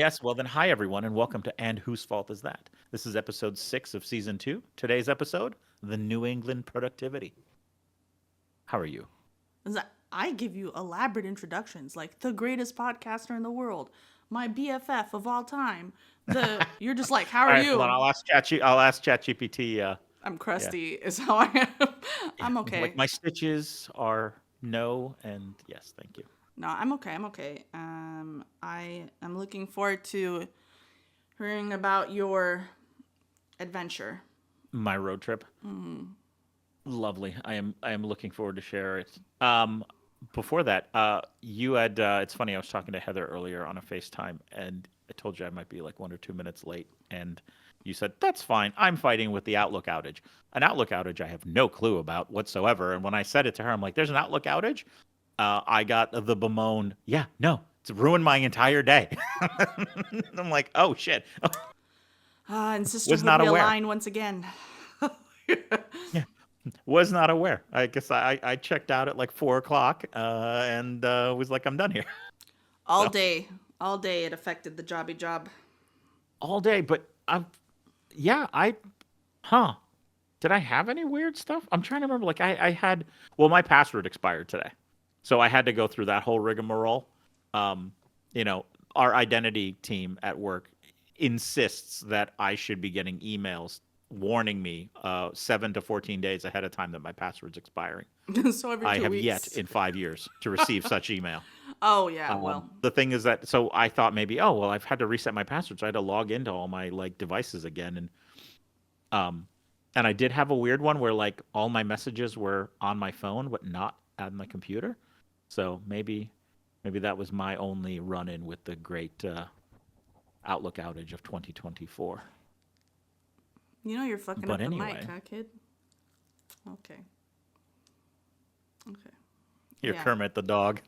Yes, well then, hi everyone, and welcome to And Whose Fault Is That? This is episode 6 of season 2. Today's episode, the New England Productivity. How are you? I give you elaborate introductions, like the greatest podcaster in the world, my BFF of all time. You're just like, how All are right, hold on. you? I'll ask ChatGPT. I'm Yeah, crusty, is how I am. yeah. I'm Like okay. my stitches are no and yes, thank you. No, I'm okay. I'm okay. I am looking forward to hearing about your adventure. My road trip, lovely. I am looking forward to share it. Before that, you had. It's funny. I was talking to Heather earlier on a FaceTime, and I told you I might be like 1 or 2 minutes late, and you said that's fine. I'm fighting with the Outlook outage. An Outlook outage I have no clue about whatsoever. And when I said it to her, I'm like, "There's an Outlook outage." I got the bemoaned. Yeah, no, it's ruined my entire day. I'm like, oh shit, And was sisterhood not aware. realigned once again. Yeah, was not aware. I guess I checked out at like 4 o'clock and was like, I'm done here. all So day, all day it affected the jobby job. all day, but yeah, huh. Did I have any weird stuff? I'm trying to remember. Like I had, well, my password expired today, so I had to go through that whole rigmarole. Um, you know, our identity team at work insists that I should be getting emails warning me 7 to 14 days ahead of time that my password's expiring. So every I two have yet weeks. in 5 years to receive such email. Oh yeah, well, The thing is that, so I thought maybe, oh well, I've had to reset my password, so I had to log into all my like devices again, um, and I did have a weird one where like all my messages were on my phone but not on my computer. So maybe that was my only run-in with the great Outlook outage of 2024. you know you're fucking But up the mic, anyway, huh, kid? Okay. Okay. you're Yeah. Kermit the dog.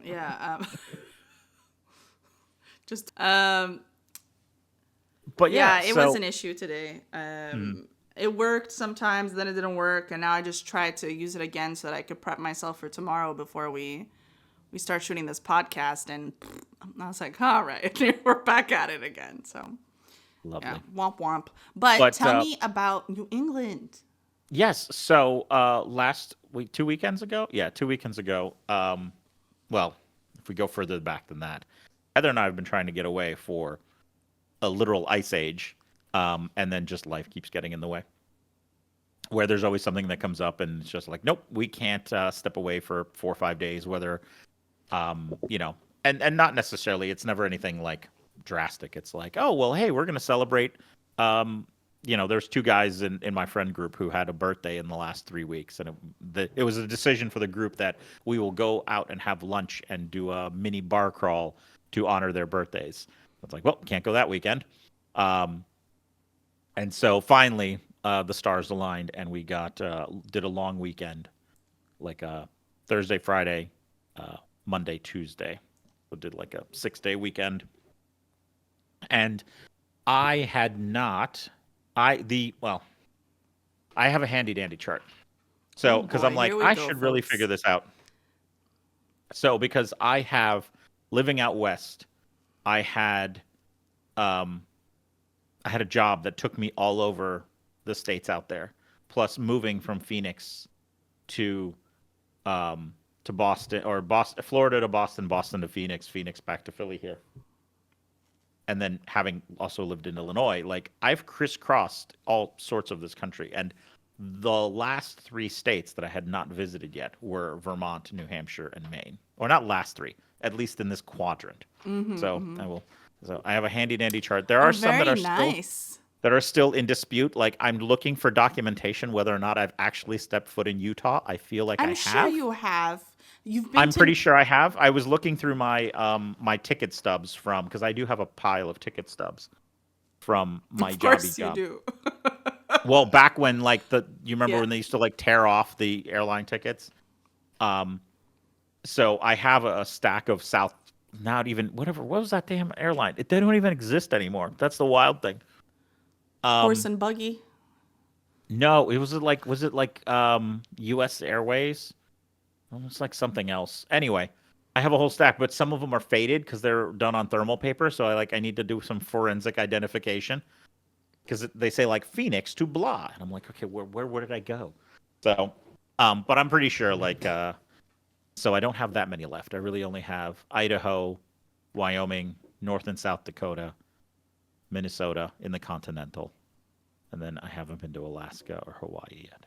Yeah. Just But yeah, yeah, it was so an issue today. mm, It worked sometimes, then it didn't work, and now I just tried to use it again so that I could prep myself for tomorrow before we start shooting this podcast. And I was like, all right, we're back at it again. So yeah, lovely. womp womp. But But tell me about New England. yes, so last week, 2 weekends ago, yeah, 2 weekends ago. Well, if we go further back than that, Heather and I have been trying to get away for a literal ice age, and then just life keeps getting in the way. Where there's always something that comes up, and it's just like, nope, we can't step away for 4 or 5 days. Whether, you know, and not necessarily, it's never anything like drastic. It's like, oh well, hey, we're gonna celebrate. Um, there's two guys in my friend group who had a birthday in the last 3 weeks, and it was a decision for the group that we will go out and have lunch and do a mini bar crawl to honor their birthdays. It's like, well, can't go that weekend. Um, and so finally, the stars aligned, and we did a long weekend, like Thursday, Friday, uh, Monday, Tuesday. So did like a 6-day weekend, and I had not. I have a handy dandy chart. So, Oh because I'm boy, like, here we I go, should really figure folks. this out. So, because I have living out west, I had um I had a job that took me all over the states out there, plus moving from Phoenix to Boston, or Boston, Florida to Boston, Boston to Phoenix, Phoenix back to Philly here. And then having also lived in Illinois, like I've crisscrossed all sorts of this country. And the last 3 states that I had not visited yet were Vermont, New Hampshire, and Maine. Or not last three, at least in this quadrant. So I have a handy dandy chart. There Oh, are some very nice. that are still in dispute. Like I'm looking for documentation whether or not I've actually stepped foot in Utah. I feel like I I'm sure have. you have. You've been I'm pretty to. sure I have. I was looking through my ticket stubs from, because I do have a pile of ticket stubs from my Of jobby course you job. do. Well, back when like you remember Yeah. when they used to like tear off the airline tickets? Um, so I have a stack of South, not even whatever. What was that damn airline? They don't even exist anymore. That's the wild thing. Horse Um, and buggy. no, was it like U.S. Airways? Almost like something else. Anyway, I have a whole stack, but some of them are faded because they're done on thermal paper. So I need to do some forensic identification because they say like Phoenix to blah, and I'm like, okay, where did I go? So, but I'm pretty sure like so I don't have that many left. I really only have Idaho, Wyoming, North and South Dakota, Minnesota in the continental, and then I haven't been to Alaska or Hawaii yet.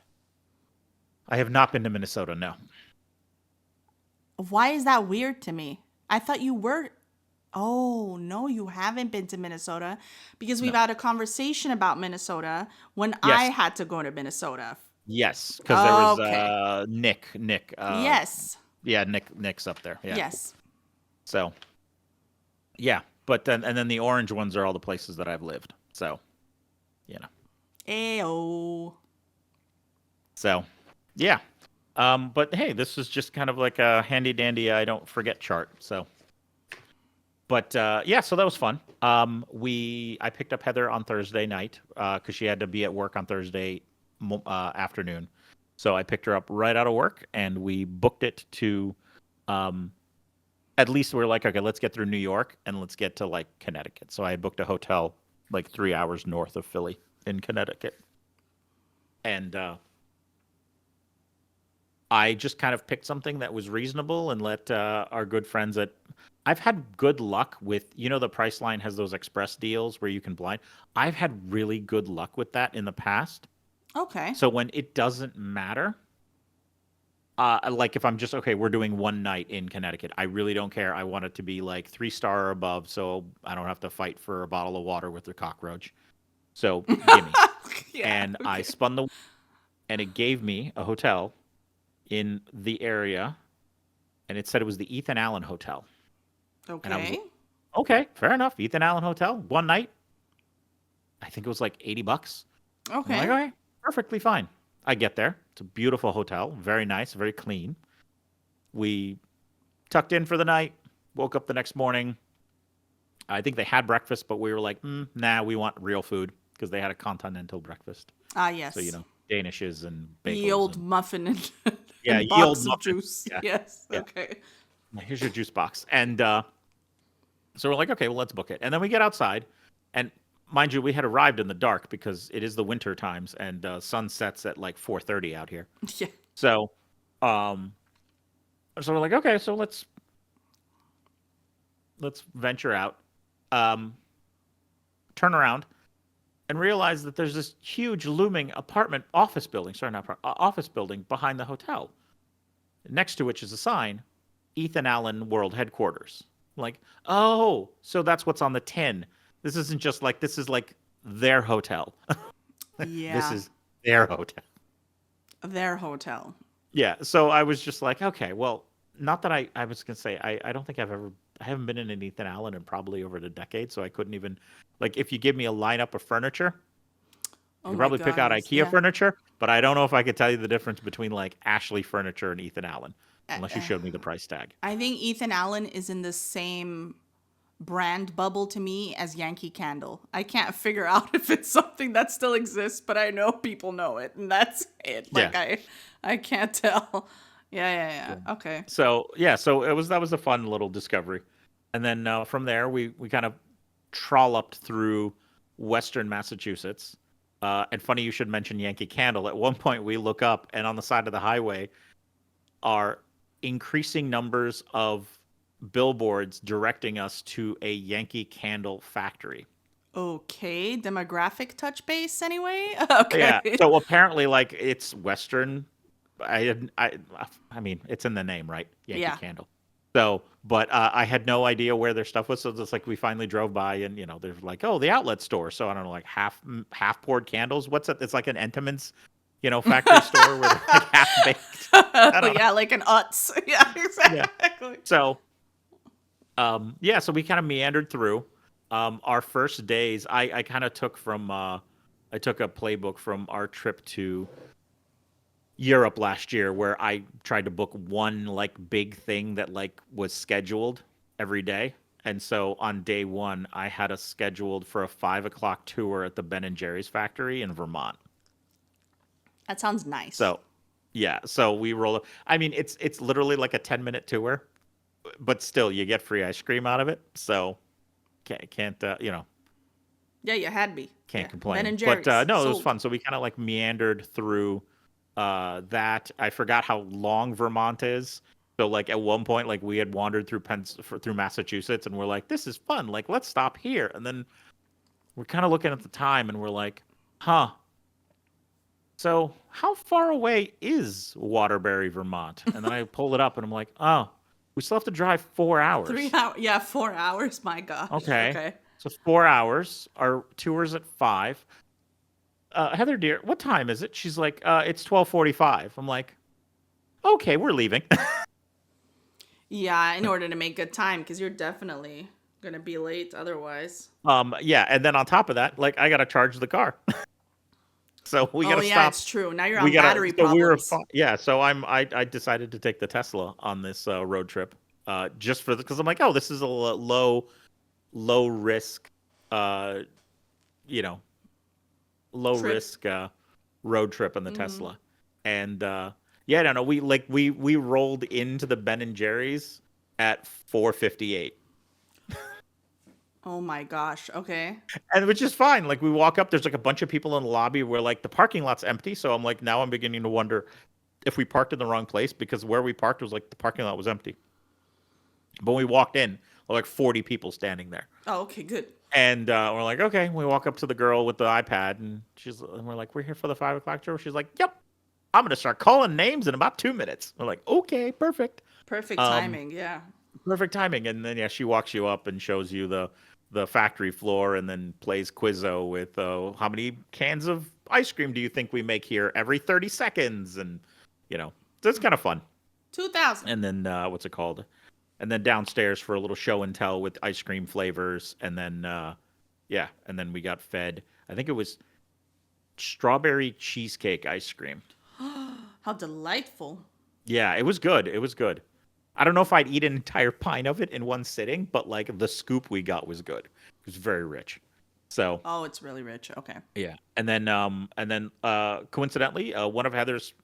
I have not been to Minnesota, no. Why is that weird to me? I thought you were. Oh, no, you haven't been to Minnesota because we've No. had a conversation about Minnesota when I Yes. had to go to Minnesota. Yes, because there was Okay. Nick. Yes. Yeah, Nick's up there. Yeah. Yes. So yeah, but then the orange ones are all the places that I've lived. So, you know. Ayo. So, yeah. But hey, this is just kind of like a handy dandy I don't forget chart. So, but yeah, so that was fun. I picked up Heather on Thursday night because she had to be at work on Thursday afternoon. So I picked her up right out of work and we booked it to at least we're like, okay, let's get through New York and let's get to like Connecticut. So I booked a hotel like 3 hours north of Philly in Connecticut. And I just kind of picked something that was reasonable and let our good friends at. I've had good luck with, the Priceline has those express deals where you can blind. I've had really good luck with that in the past. Okay. So when it doesn't matter, like if I'm just, okay, we're doing one night in Connecticut, I really don't care. I want it to be like 3-star or above so I don't have to fight for a bottle of water with the cockroach. So gimme. Yeah. And I spun the, and it gave me a hotel in the area, and it said it was the Ethan Allen Hotel. And I was Okay. okay, fair enough. Ethan Allen Hotel, one night. I think it was like $80. I'm like, Okay. okay, perfectly fine. I get there. It's a beautiful hotel, very nice, very clean. We tucked in for the night, woke up the next morning. I think they had breakfast, but we were like, nah, we want real food because they had a continental breakfast. Ah, So, yes. Danishes and Ye bagels old and muffin and, yeah, and ye old box of muffin. juice. Yeah, Yes. yeah. Okay. Here's your juice box. And so we're like, okay, well, let's book it. And then we get outside. And mind you, we had arrived in the dark because it is the winter times and sun sets at like 4:30 out here. Yeah. So, um, so we're like, okay, so let's venture out, um, turn around, and realize that there's this huge looming office building. Sorry, not office building behind the hotel, next to which is a sign, Ethan Allen World Headquarters. Like, oh, so that's what's on the tin. This isn't just like this is like their hotel. This Yeah. is their hotel. Their hotel. Yeah. So I was just like, okay, well, not that I was gonna say I don't think I haven't been in an Ethan Allen in probably over a decade, so I couldn't even like if you give me a lineup of furniture, I Oh could my probably pick God. out Yes. IKEA Yeah. furniture, but I don't know if I could tell you the difference between like Ashley furniture and Ethan Allen, Uh, unless you uh, showed me the price tag. I think Ethan Allen is in the same brand bubble to me as Yankee Candle. I can't figure out if it's something that still exists, but I know people know it, and that's it. Yeah. Like I can't tell. Yeah. Okay. So yeah, so that was a fun little discovery, and then from there we kind of trolloped through Western Massachusetts. And funny you should mention Yankee Candle. At one point we look up, and on the side of the highway are increasing numbers of billboards directing us to a Yankee Candle factory. Okay. Demographic touch base anyway. Yeah. Okay. So apparently, like it's Western. I mean, it's in the name, right? Yankee Yeah. Candle. So, but I had no idea where their stuff was. So it's like we finally drove by, and there's like, oh, the outlet store. So I don't know, like half poured candles. What's it? It's like an Entenmann's, factory store where they're like half baked. I don't know. Yeah, like an Utz. Yeah, Yeah. exactly. So, yeah. So we kind of meandered through. Our first days, I kind of took from. I took a playbook from our trip to Europe last year where I tried to book one like big thing that like was scheduled every day. And so on day one, I had us scheduled for a 5 o'clock tour at the Ben and Jerry's factory in Vermont. That sounds nice. So yeah, so we roll. I mean, it's literally like a 10-minute tour, but still, you get free ice cream out of it, so can't Yeah, you had me. can't Yeah. complain. Ben and But Jerry's. no, it was Sold. fun. So we kind of like meandered through that. I forgot how long Vermont is. So like at one point, like we had wandered through Massachusetts, and we're like, this is fun. Like let's stop here. And then we're kind of looking at the time, and we're like, huh. So how far away is Waterbury, Vermont? And then I pulled it up, and I'm like, oh, we still have to drive 4 hours. 3 hours. Yeah, 4 hours. My gosh. Okay. Okay. So 4 hours. Our tour's at 5. Heather, dear, what time is it? She's like, it's 12:45. I'm like, okay, we're leaving. Yeah, in order to make good time, because you're definitely gonna be late otherwise. Yeah, and then on top of that, like, I gotta charge the car, so we Oh gotta yeah, stop. it's true. Now you're We on gotta. battery So we were, problems. yeah. So I decided to take the Tesla on this road trip, just for because I'm like, oh, this is a low risk, uh, you know, low Trip. risk road trip on the Tesla, and yeah, no, we rolled into the Ben and Jerry's at 4:58, Oh my gosh. Okay. and which is fine. Like we walk up, there's like a bunch of people in the lobby where like the parking lot's empty, so I'm like, now I'm beginning to wonder if we parked in the wrong place because where we parked was like the parking lot was empty, but when we walked in, there were like 40 people standing there. Oh, okay, good. And we're like, okay. We walk up to the girl with the iPad, and we're like, we're here for the 5 o'clock show. She's like, yep. I'm gonna start calling names in about 2 minutes. We're like, okay, perfect, Perfect um, timing. Yeah. perfect timing. And then yeah, she walks you up and shows you the factory floor, and then plays Quizzo with how many cans of ice cream do you think we make here every 30 seconds, and so it's kind of fun. 2000. And then what's it called? And then downstairs for a little show and tell with ice cream flavors, and then yeah, and then we got fed. I think it was strawberry cheesecake ice cream. How delightful. Yeah, it was good. It was good. I don't know if I'd eat an entire pint of it in one sitting, but like the scoop we got was good. It was very rich. So Oh, it's really rich. Okay. yeah, and then coincidentally, one of Heather's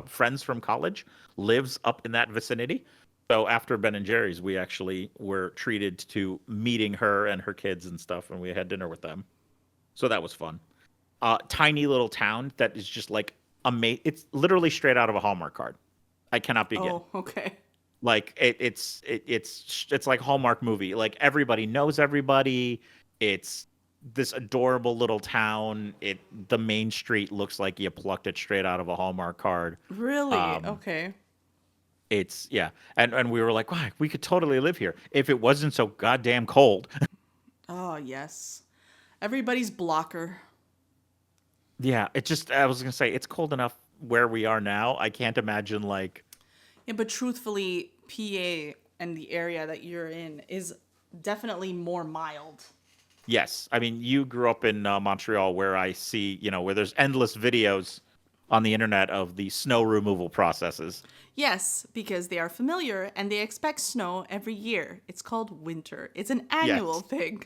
friends from college lives up in that vicinity. So after Ben and Jerry's, we actually were treated to meeting her and her kids and stuff, and we had dinner with them. So that was fun. Tiny little town that is just like amazing. It's literally straight out of a Hallmark card. I cannot begin. Oh, okay. Like it's like Hallmark movie. Like everybody knows everybody. It's this adorable little town. The main street looks like you plucked it straight out of a Hallmark card. Really? Um, Okay. it's yeah, and we were like, wow, we could totally live here if it wasn't so goddamn cold. Oh, yes. Everybody's blocker. Yeah, it just I was gonna say it's cold enough where we are now. I can't imagine like Yeah, but truthfully, PA and the area that you're in is definitely more mild. yes. I mean, you grew up in Montreal, where I see where there's endless videos on the internet of the snow removal processes. Yes, because they are familiar and they expect snow every year. It's called winter. It's an annual Yes. thing.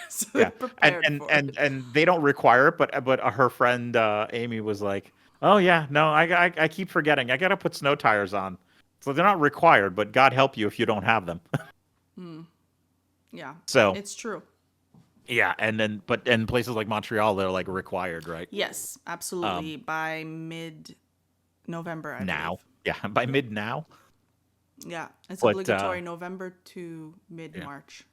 So Yeah, they're prepared and for and it. and they don't require it, but her friend Amy was like, "Oh yeah, no, I keep forgetting. I gotta put snow tires on." So they're not required, but God help you if you don't have them. Yeah, So it's true. yeah, and then but in places like Montreal, they're like required, right? Yes, absolutely. By mid November, I Now, believe. yeah, by mid now. Yeah, it's But obligatory November to mid yeah. March.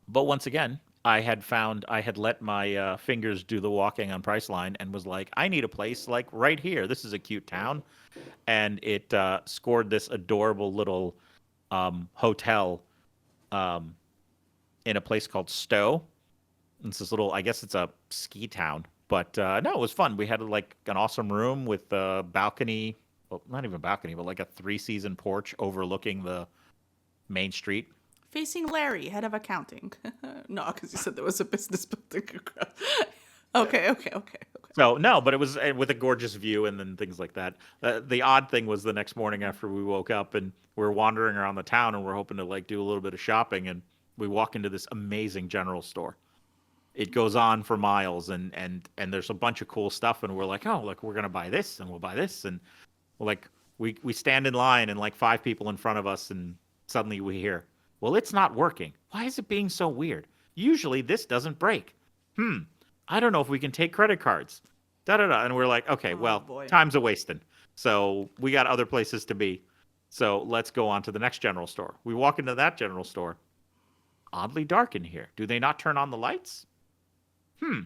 But once again, I had let my fingers do the walking on Priceline and was like, I need a place like right here. This is a cute town, and it scored this adorable little hotel in a place called Stowe. It's this little, I guess it's a ski town, but no, it was fun. We had like an awesome room with a balcony, well, not even a balcony, but like a 3-season porch overlooking the main street. Facing Larry, head of accounting. No, because you said there was a business building across. Okay. So no, but it was with a gorgeous view and then things like that. The odd thing was the next morning after we woke up and we were wandering around the town and we're hoping to like do a little bit of shopping, and we walk into this amazing general store. It goes on for miles, and there's a bunch of cool stuff, and we're like, oh, look, we're gonna buy this and we'll buy this, and we're like we stand in line and like 5 people in front of us, and Suddenly we hear, well, it's not working. Why is it being so weird? Usually this doesn't break. I don't know if we can take credit cards. Da da da. And we're like, okay, well, boy. time's a wasting. So we got other places to be. So let's go on to the next general store. We walk into that general store. Oddly dark in here. Do they not turn on the lights? And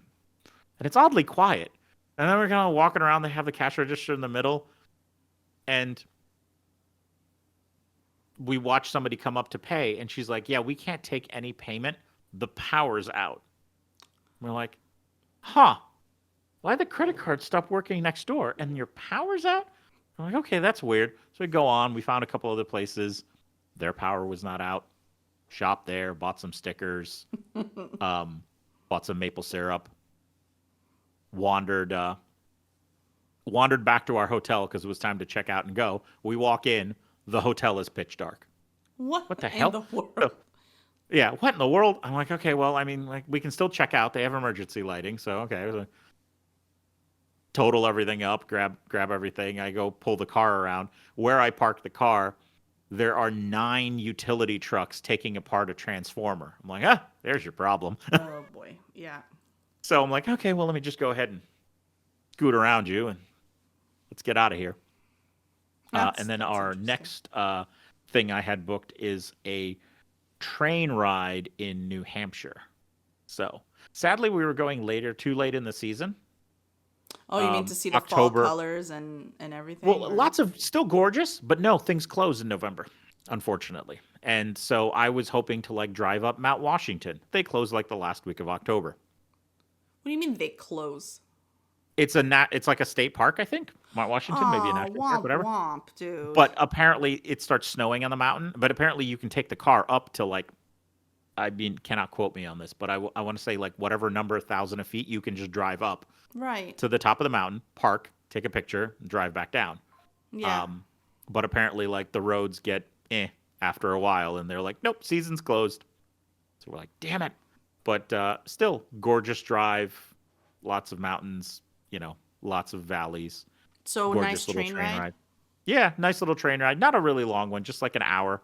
it's oddly quiet. And then we're kind of walking around. They have the cash register in the middle. And we watch somebody come up to pay. And she's like, yeah, we can't take any payment. The power's out. We're like, huh. Why the credit card stopped working next door and your power's out? I'm like, okay, that's weird. So we go on. We found a couple other places. Their power was not out. Shop there. Bought some stickers. Bought some maple syrup. Wandered back to our hotel because it was time to check out and go. We walk in. The hotel is pitch dark. What the hell? In the world? Yeah, what in the world? I'm like, okay, well, I mean, like we can still check out. They have emergency lighting, so okay. Total everything up, grab everything. I go pull the car around. Where I park the car, there are 9 utility trucks taking apart a transformer. I'm like, there's your problem. Oh boy, yeah. So I'm like, okay, well, let me just go ahead and scoot around you and let's get out of here. And then our next thing I had booked is a train ride in New Hampshire. So sadly, we were going too late in the season. Oh, you mean to see the October. fall colors and everything? Well, lots of still gorgeous, but no, things close in November, unfortunately. And so I was hoping to like drive up Mount Washington. They close like the last week of October. What do you mean they close? It's like a state park, I think. Mount Washington, maybe a national park, whatever. Womp, dude. But apparently it starts snowing on the mountain. But apparently you can take the car up to like, I mean, cannot quote me on this, but I want to say like whatever number 1,000 of feet you can just drive up right to the top of the mountain, park, take a picture, and drive back down. Yeah. But apparently like the roads get after a while, and they're like, nope, season's closed. So we're like, damn it. But still, gorgeous drive, lots of mountains, lots of valleys. So Gorgeous nice train ride. Yeah, nice little train ride. Not a really long one, just like an hour.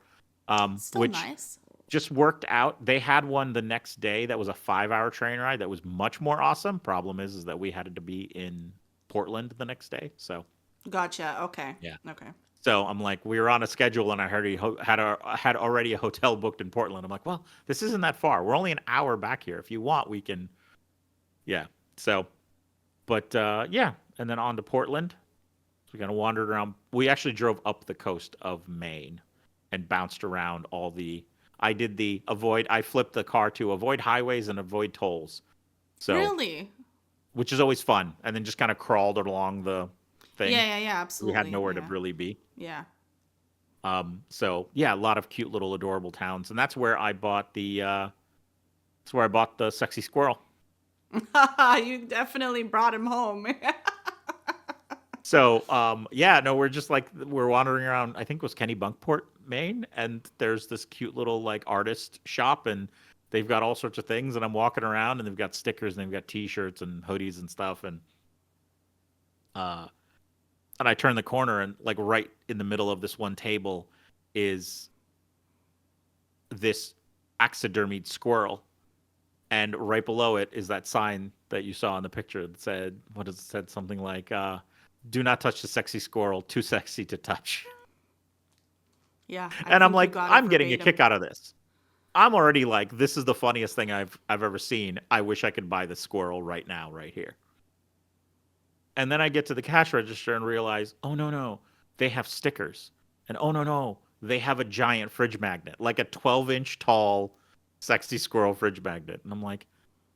Still which nice. just worked out. They had one the next day that was a 5-hour train ride that was much more awesome. Problem is that we had to be in Portland the next day. So Gotcha. Okay. Yeah. Okay. So I'm like, we were on a schedule, and I had already a hotel booked in Portland. I'm like, well, this isn't that far. We're only an hour back here. If you want, we can. Yeah. So, but yeah, and then on to Portland. So we kind of wandered around. We actually drove up the coast of Maine and bounced around all the. I did the avoid. I flipped the car to avoid highways and avoid tolls. So Really? which is always fun. And then just kind of crawled along the thing. Yeah, absolutely. We had nowhere to really be. Yeah. So yeah, a lot of cute little adorable towns, and that's where I bought the sexy squirrel. You definitely brought him home. So yeah, no, we're wandering around. I think it was Kennebunkport, Maine, and there's this cute little like artist shop, and they've got all sorts of things. And I'm walking around, and they've got stickers, and they've got T-shirts and hoodies and stuff, and I turn the corner, and like right in the middle of this one table is this taxidermied squirrel. And right below it is that sign that you saw in the picture that said, something like, do not touch the sexy squirrel, too sexy to touch. Yeah. And I'm like, I'm getting a kick out of this. I'm already like, this is the funniest thing I've ever seen. I wish I could buy the squirrel right now, right here. And then I get to the cash register and realize, oh, no, they have stickers. And oh, no, they have a giant fridge magnet, like a 12-inch tall sexy squirrel fridge magnet. And I'm like,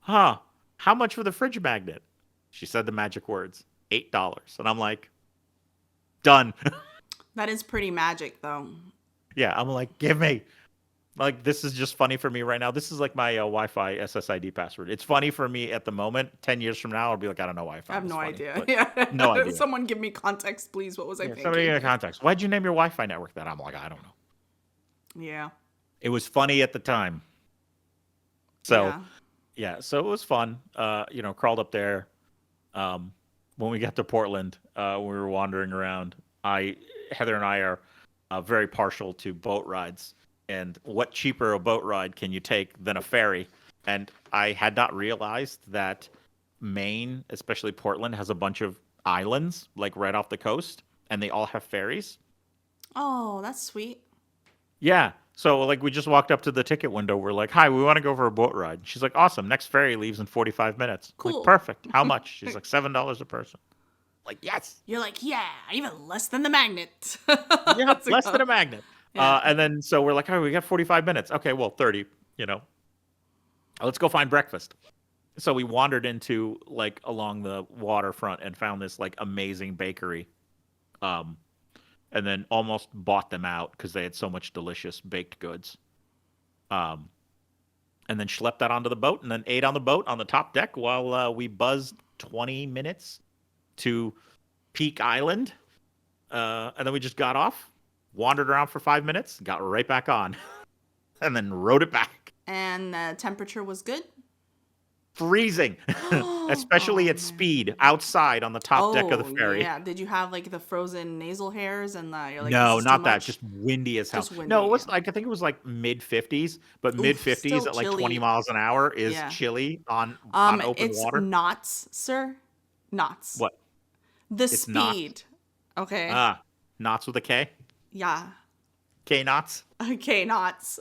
how much for the fridge magnet? She said the magic words, $8. And I'm like, done. That is pretty magic, though. Yeah, I'm like, give me. Like, this is just funny for me right now. This is like my Wi-Fi SSID password. It's funny for me at the moment. 10 years from now, I'll be like, I don't know Wi-Fi. I have no funny, idea. Yeah. No idea. Someone give me context, please. What was I thinking? Somebody give me context. Why'd you name your Wi-Fi network that? I'm like, I don't know. Yeah. It was funny at the time. So, yeah, so it was fun. Crawled up there. When we got to Portland, we were wandering around. Heather and I are very partial to boat rides. And what cheaper a boat ride can you take than a ferry? And I had not realized that Maine, especially Portland, has a bunch of islands like right off the coast, and they all have ferries. Oh, that's sweet. Yeah. So like we just walked up to the ticket window. We're like, "Hi, we want to go for a boat ride." She's like, "Awesome. Next ferry leaves in 45 minutes." I'm like, Cool. "Perfect. How much?" She's like, $7 a person. Like, yes. You're like, yeah, even less than the magnet. Yeah, less than a magnet. Yeah. And then so we're like, "Oh, we got 45 minutes. Okay, well, 30, you know. Let's go find breakfast." So we wandered into like along the waterfront and found this like amazing bakery. Um and then almost bought them out because they had so much delicious baked goods. Um and then schlepped that onto the boat and then ate on the boat on the top deck while we buzzed 20 minutes to Peak Island. And then we just got off, wandered around for 5 minutes, got right back on, and then rode it back. And the temperature was good? Freezing, especially Oh, at man. speed outside on the top deck of the ferry. Yeah. Did you have like the frozen nasal hairs and you're like, No, this is too not that. much? Just windy as hell. Just windy, No, it was yeah. like I think it was like mid 50s, but Oof, mid 50s still at like chilly. 20 miles an hour is Yeah. chilly on open It's water. knots, sir. Knots. What? The It's knots? speed. Okay. Knots with a K? Yeah. K knots? Okay, knots.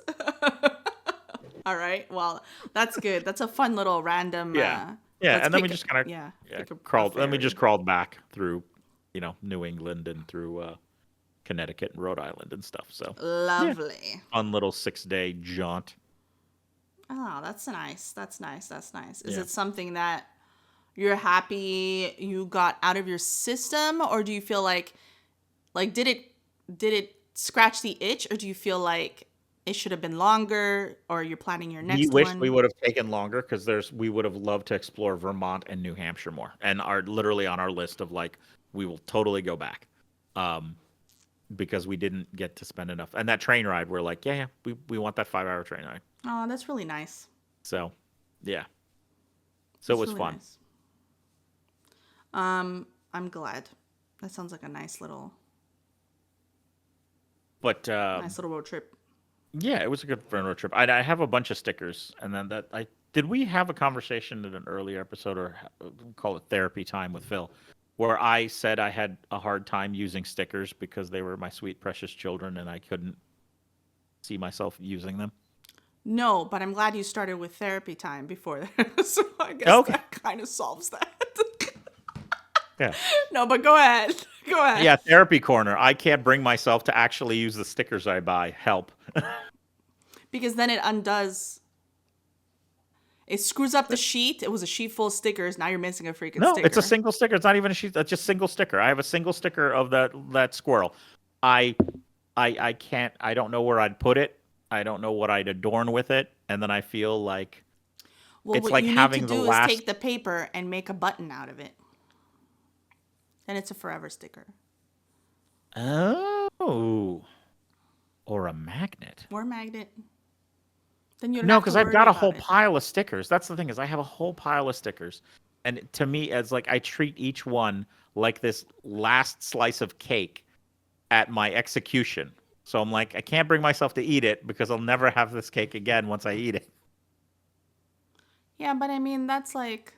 All right. Well, that's good. That's a fun little random. Yeah. Yeah, let's and then we pick- just kind of yeah, pick a crawled. Then we ferry. just crawled back through, New England and through Connecticut and Rhode Island and stuff. So Lovely. fun little 6-day jaunt. Oh, that's nice. That's nice. That's nice. Is Yeah. it something that you're happy you got out of your system, or do you feel like did it scratch the itch, or do you feel like it should have been longer, or you're planning your We next wish one? we would have taken longer because we would have loved to explore Vermont and New Hampshire more, and are literally on our list of like we will totally go back, because we didn't get to spend enough. And that train ride, we're like, yeah, we want that 5-hour train ride. Oh, that's really nice. So, yeah. So it That's was really fun. nice. I'm glad. That sounds like a nice little But road trip. yeah, it was a good road trip. I have a bunch of stickers, and then did we have a conversation in an earlier episode, or call it therapy time with Phil, where I said I had a hard time using stickers because they were my sweet precious children, and I couldn't see myself using them. No, but I'm glad you started with therapy time before that. So I guess Okay. that kind of solves that. Yeah, No, but go ahead. Go ahead. yeah. Therapy corner. I can't bring myself to actually use the stickers I buy. Help. Because then it undoes. It screws up the sheet. It was a sheet full of stickers. Now you're missing a freaking No, sticker. it's a single sticker. It's not even a sheet. It's just single sticker. I have a single sticker of that squirrel. I can't. I don't know where I'd put it. I don't know what I'd adorn with it. And then I feel like Well, it's what like you having need to the do last. is take the paper and make a button out of it. Then it's a forever sticker. Oh, or a magnet. Or a magnet. Then you don't No, have to because I've worry got a about whole it. pile of stickers. That's the thing is I have a whole pile of stickers, and to me, as like I treat each one like this last slice of cake at my execution. So I'm like, I can't bring myself to eat it because I'll never have this cake again once I eat it. Yeah, but I mean, that's like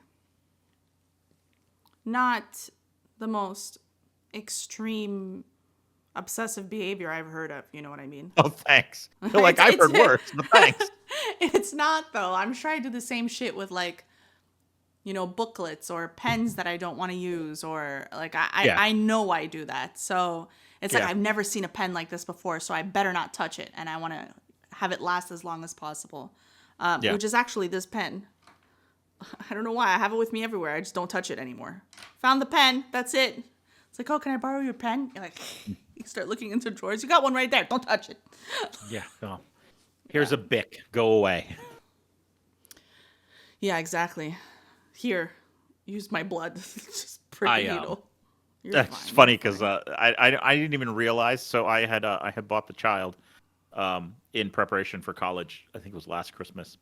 not the most extreme obsessive behavior I've heard of. You know what I mean? Oh, thanks. Like I've heard worse, but thanks. It's not, though. I'm trying to do the same shit with like, booklets or pens that I don't want to use, or like Yeah. I know I do that. So it's like Yeah. I've never seen a pen like this before, so I better not touch it, and I want to have it last as long as possible. Yeah. Which is actually this pen. I don't know why. I have it with me everywhere. I just don't touch it anymore. Found the pen. That's it. It's like, oh, can I borrow your pen? You're like, you start looking into drawers. You got one right there. Don't touch it. Yeah. Oh. Here's a Bic. Go away. Yeah, exactly. Here, use my blood. Just prick I, a needle. You're That's fine, funny you're because fine. I didn't even realize. So I had bought the child in preparation for college. I think it was last Christmas.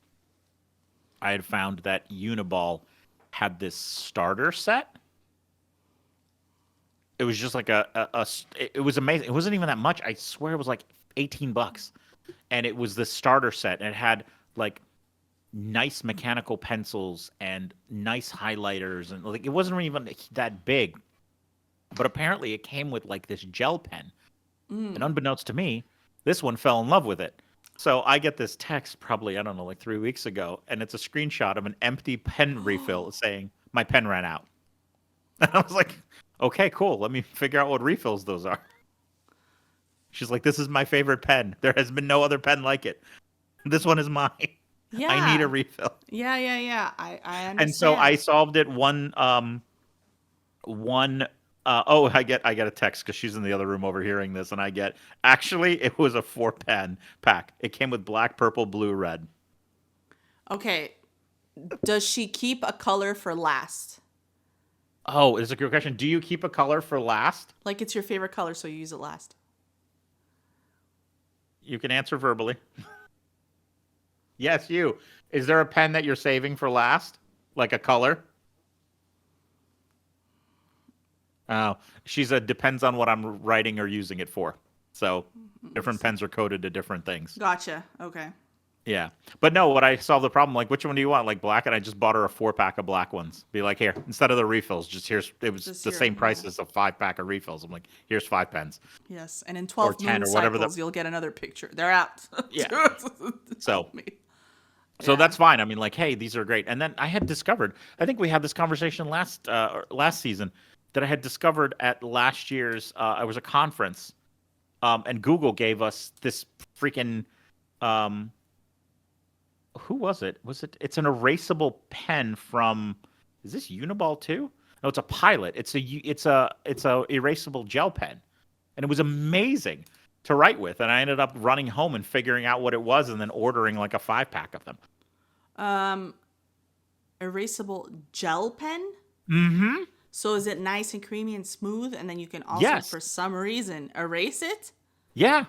I had found that Uniball had this starter set. It was just like it was amazing. It wasn't even that much. I swear it was like $18. and it was the starter set, and it had like nice mechanical pencils and nice highlighters, and like it wasn't even that big, but apparently it came with like this gel pen, and unbeknownst to me, this one fell in love with it. So I get this text probably, I don't know, like 3 weeks ago, and it's a screenshot of an empty pen refill saying my pen ran out. And I was like, okay, cool, let me figure out what refills those are. She's like, this is my favorite pen, there has been no other pen like it, this one is mine. Yeah. I need a refill. Yeah. I understand. And so I solved it I get a text because she's in the other room overhearing this, and I get, actually it was a 4-pen pack. It came with black, purple, blue, red. Okay. Does she keep a color for last? Oh, it's a good question. Do you keep a color for last? Like it's your favorite color, so you use it last. You can answer verbally. Yes, you. Is there a pen that you're saving for last? Like a color? Oh, depends on what I'm writing or using it for. So different pens are coded to different things. Gotcha. Okay. Yeah. But no, what I solved the problem, like, which one do you want? Like black? And I just bought her a 4-pack of black ones. Be like, here, instead of the refills, it was Just the here, same price yeah. as a 5-pack of refills. I'm like, here's 5 pens. Yes, and in 12 10 moon or whatever cycles, you'll get another picture. They're out. Yeah. So Help me. So Yeah. that's fine. I mean, like, hey, these are great. And then I had discovered, I think we had this conversation last season, that I had discovered at last year's, it was a conference, and Google gave us this freaking, who was it? It's an erasable pen from, is this Uniball too? No, it's a Pilot. It's a erasable gel pen. And it was amazing to write with. And I ended up running home and figuring out what it was and then ordering like a 5-pack of them. Erasable gel pen? Mm-hmm. So is it nice and creamy and smooth, and then you can also, Yes. for some reason, erase it? Yeah.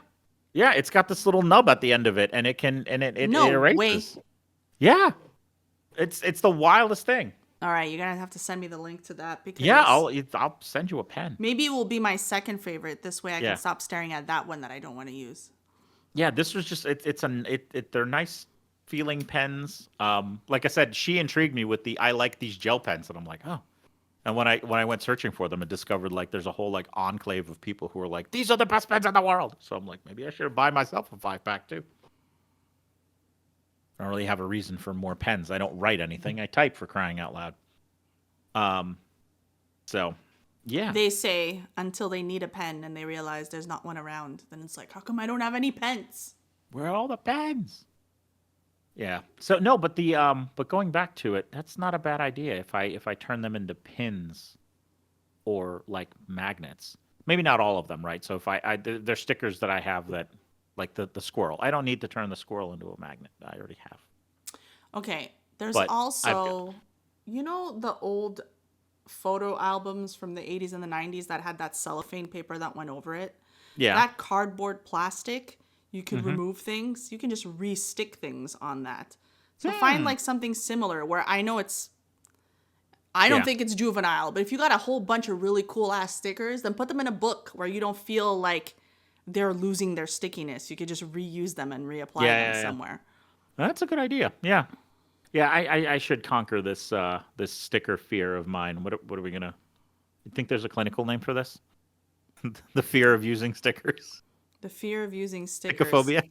Yeah, it's got this little nub at the end of it, and it No erases. way. Yeah. It's the wildest thing. All right, you're gonna have to send me the link to that because Yeah, I'll send you a pen. maybe it will be my second favorite. This way, I Yeah. can stop staring at that one that I don't want to use. Yeah, this was just they're nice feeling pens. Like I said, she intrigued me with I like these gel pens, and I'm like, oh. And when I went searching for them, I discovered like there's a whole like enclave of people who are like, these are the best pens in the world. So I'm like, maybe I should buy myself a 5-pack too. I don't really have a reason for more pens. I don't write anything. I type, for crying out loud. So yeah. They say until they need a pen and they realize there's not one around. Then it's like, how come I don't have any pens? Where are all the pens? Yeah. So no, but but going back to it, that's not a bad idea if I turn them into pins or like magnets. Maybe not all of them, right? So if there's stickers that I have that, like the squirrel. I don't need to turn the squirrel into a magnet. I already have. Okay. There's But also, you know, the old photo albums from the 80s and the 90s that had that cellophane paper that went over it? Yeah. That cardboard plastic, you could remove things. You can just re-stick things on that. So find like something similar where I know I don't think it's juvenile, but if you got a whole bunch of really cool ass stickers, then put them in a book where you don't feel like they're losing their stickiness. You could just reuse them and reapply them somewhere. That's a good idea. Yeah. Yeah, I should conquer this this sticker fear of mine. What are we gonna? You think there's a clinical name for this? The fear of using stickers. The fear of using stickers. Stickophobia.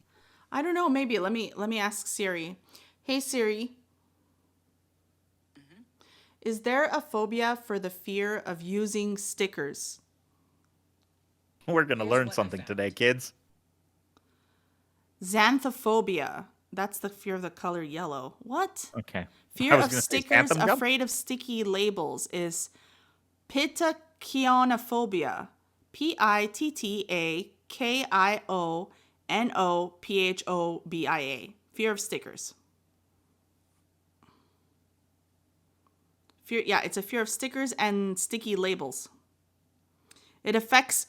I don't know. Maybe let me ask Siri. Hey Siri, is there a phobia for the fear of using stickers? We're gonna learn something today, kids. Xanthophobia. That's the fear of the color yellow. What? Okay. Fear of stickers, afraid of sticky labels is pittakionophobia. Pittakionophobia. Fear of stickers. It's a fear of stickers and sticky labels. It affects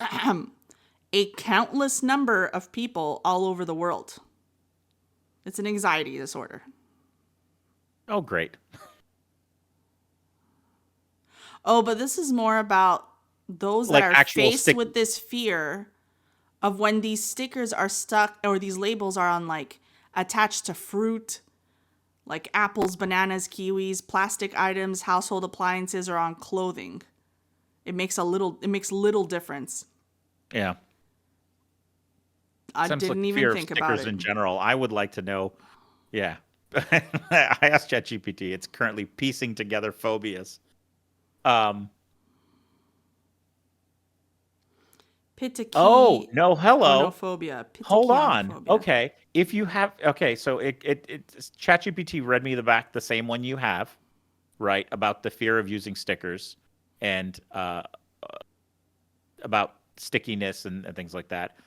a countless number of people all over the world. It's an anxiety disorder. Oh, great. Oh, but this is more about those that Like are actual faced with this fear of when these stickers are stuck or these labels are on like attached to fruit, like apples, bananas, kiwis, plastic items, household appliances, or on clothing. It makes little difference. Yeah. I Seems didn't like even fear of think about stickers it. in general. I would like to know. Yeah. I asked ChatGPT. It's currently piecing together phobias. Oh, no, hello. Pitachianophobia. Hold on. Pitachianophobia. Okay. If you have, okay, so ChatGPT read me the same one you have, right? About the fear of using stickers and about stickiness and things like that.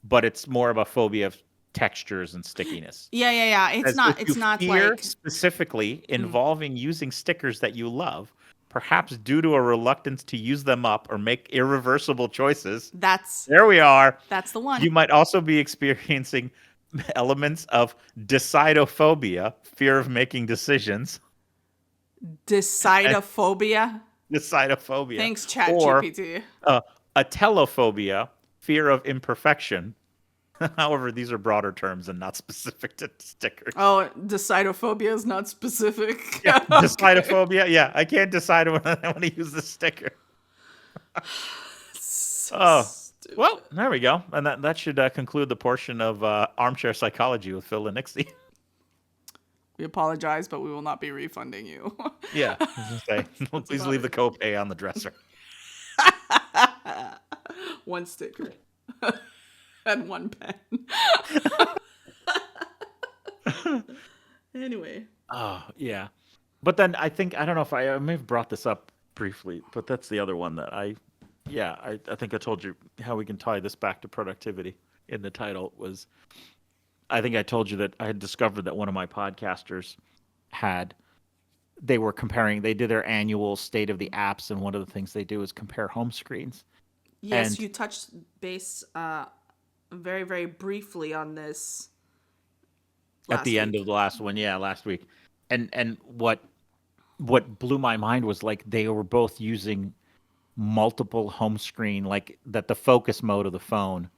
But it's more of a phobia of textures and stickiness. Yeah. It's As if you not fear like specifically involving using stickers that you love, perhaps due to a reluctance to use them up or make irreversible choices. that's There we are. the one. You might also be experiencing elements of decidophobia, fear of making decisions. Decidophobia. Decidophobia. Thanks, Or ChatGPT. atelophobia, fear of imperfection. However, these are broader terms and not specific to stickers. Oh, decidophobia is not specific. Yeah, Okay. decidophobia. Yeah, I can't decide when I want to use this sticker. Oh, Stupid. well, there we go. And that should conclude the portion of Armchair Psychology with Phil and Nyxi. We apologize, but we will not be refunding you. Yeah, I was gonna say, please about leave it. the copay on the dresser. One sticker and one pen. Anyway. Oh, yeah. But then I think, I don't know if I may have brought this up briefly, but that's the other one that I think I told you how we can tie this back to productivity in the title was, I think I told you that I had discovered that one of my podcasters they did their annual state of the apps, and one of the things they do is compare home screens. Yes, And- you touched base very, very briefly on this At the end of the last one, last week. And what blew my mind was like they were both using multiple home screen, like that the focus mode of the phone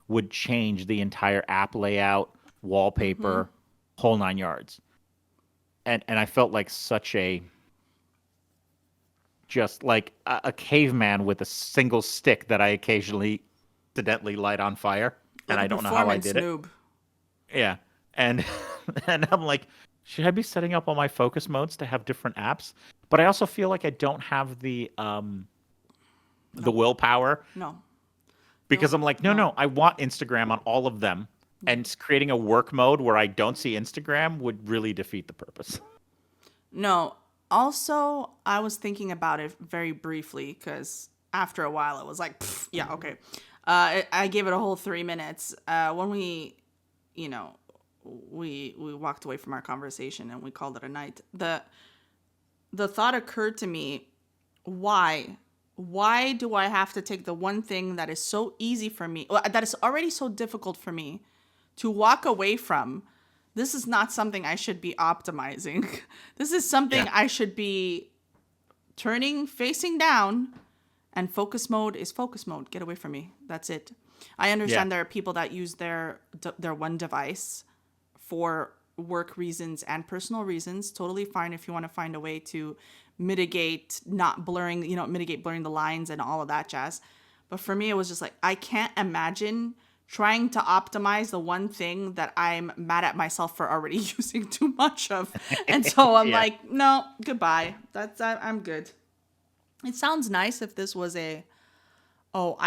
would change the entire app layout, wallpaper, whole 9 yards. And I felt like such just like a caveman with a single stick that I occasionally accidentally light on fire, and Like I don't know how I did noob. it. Yeah, and and I'm like, should I be setting up all my focus modes to have different apps? But I also feel like I don't have the willpower, No. because I'm like, no, I want Instagram on all of them, and creating a work mode where I don't see Instagram would really defeat the purpose. No. Also, I was thinking about it very briefly because after a while it was like, yeah, okay. I gave it a whole 3 minutes. When we walked away from our conversation and we called it a night. The thought occurred to me, why do I have to take the one thing that is so easy for me, that is already so difficult for me to walk away from? This is not something I should be optimizing. This is something I should be facing down, and focus mode is focus mode. Get away from me. That's it. I understand there are people that use their one device for work reasons and personal reasons. Totally fine if you want to find a way to mitigate blurring the lines and all of that jazz. But for me, it was just like, I can't imagine trying to optimize the one thing that I'm mad at myself for already using too much of. And so I'm like, no, goodbye. I'm good. It sounds nice if this was I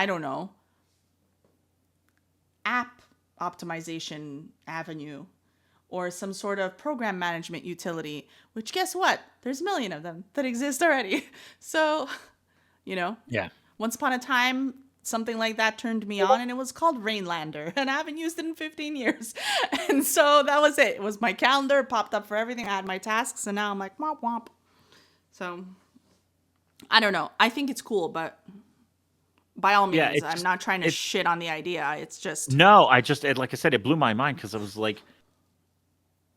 don't know, app optimization avenue or some sort of program management utility, which guess what? There's a million of them that exist already. So, once upon a time, something like that turned me on, and it was called Rainlander, and I haven't used it in 15 years. And so that was it. It was my calendar, it popped up for everything. I had my tasks, and now I'm like, womp womp. So, I don't know. I think it's cool, but by all means, I'm not trying to shit on the idea. It's just... No, like I said, it blew my mind because I was like,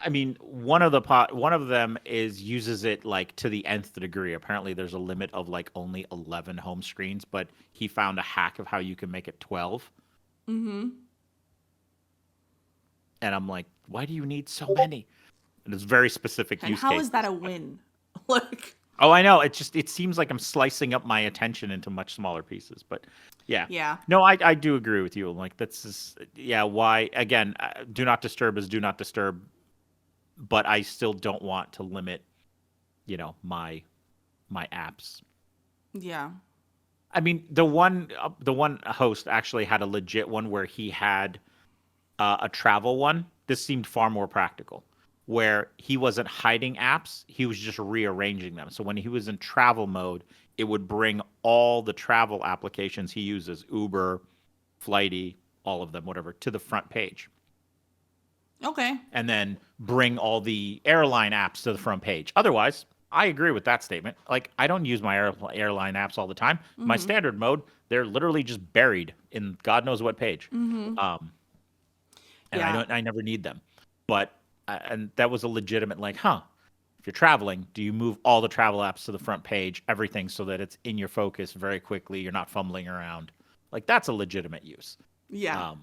I mean, one of them is uses it like to the nth degree. Apparently, there's a limit of like only 11 home screens, but he found a hack of how you can make it 12. Mm-hmm. And I'm like, why do you need so many? And it's very specific And use how case. is that a win? Like, Oh, I know. It seems like I'm slicing up my attention into much smaller pieces. But yeah, yeah. no, I do agree with you. Like that's just, yeah. Why again? Do not disturb is do not disturb, but I still don't want to limit, my apps. Yeah. I mean, the one host actually had a legit one where he had a travel one. This seemed far more practical, where he wasn't hiding apps, he was just rearranging them. So when he was in travel mode, it would bring all the travel applications he uses, Uber, Flighty, all of them, whatever, to the front page. Okay. And then bring all the airline apps to the front page. Otherwise, I agree with that statement. Like, I don't use my airline apps all the time. My Mm-hmm. standard mode, they're literally just buried in God knows what page. Mm-hmm. And Yeah. I never need them. But and that was a legitimate like, huh? If you're traveling, do you move all the travel apps to the front page, everything so that it's in your focus very quickly? You're not fumbling around. Like that's a legitimate use. Yeah.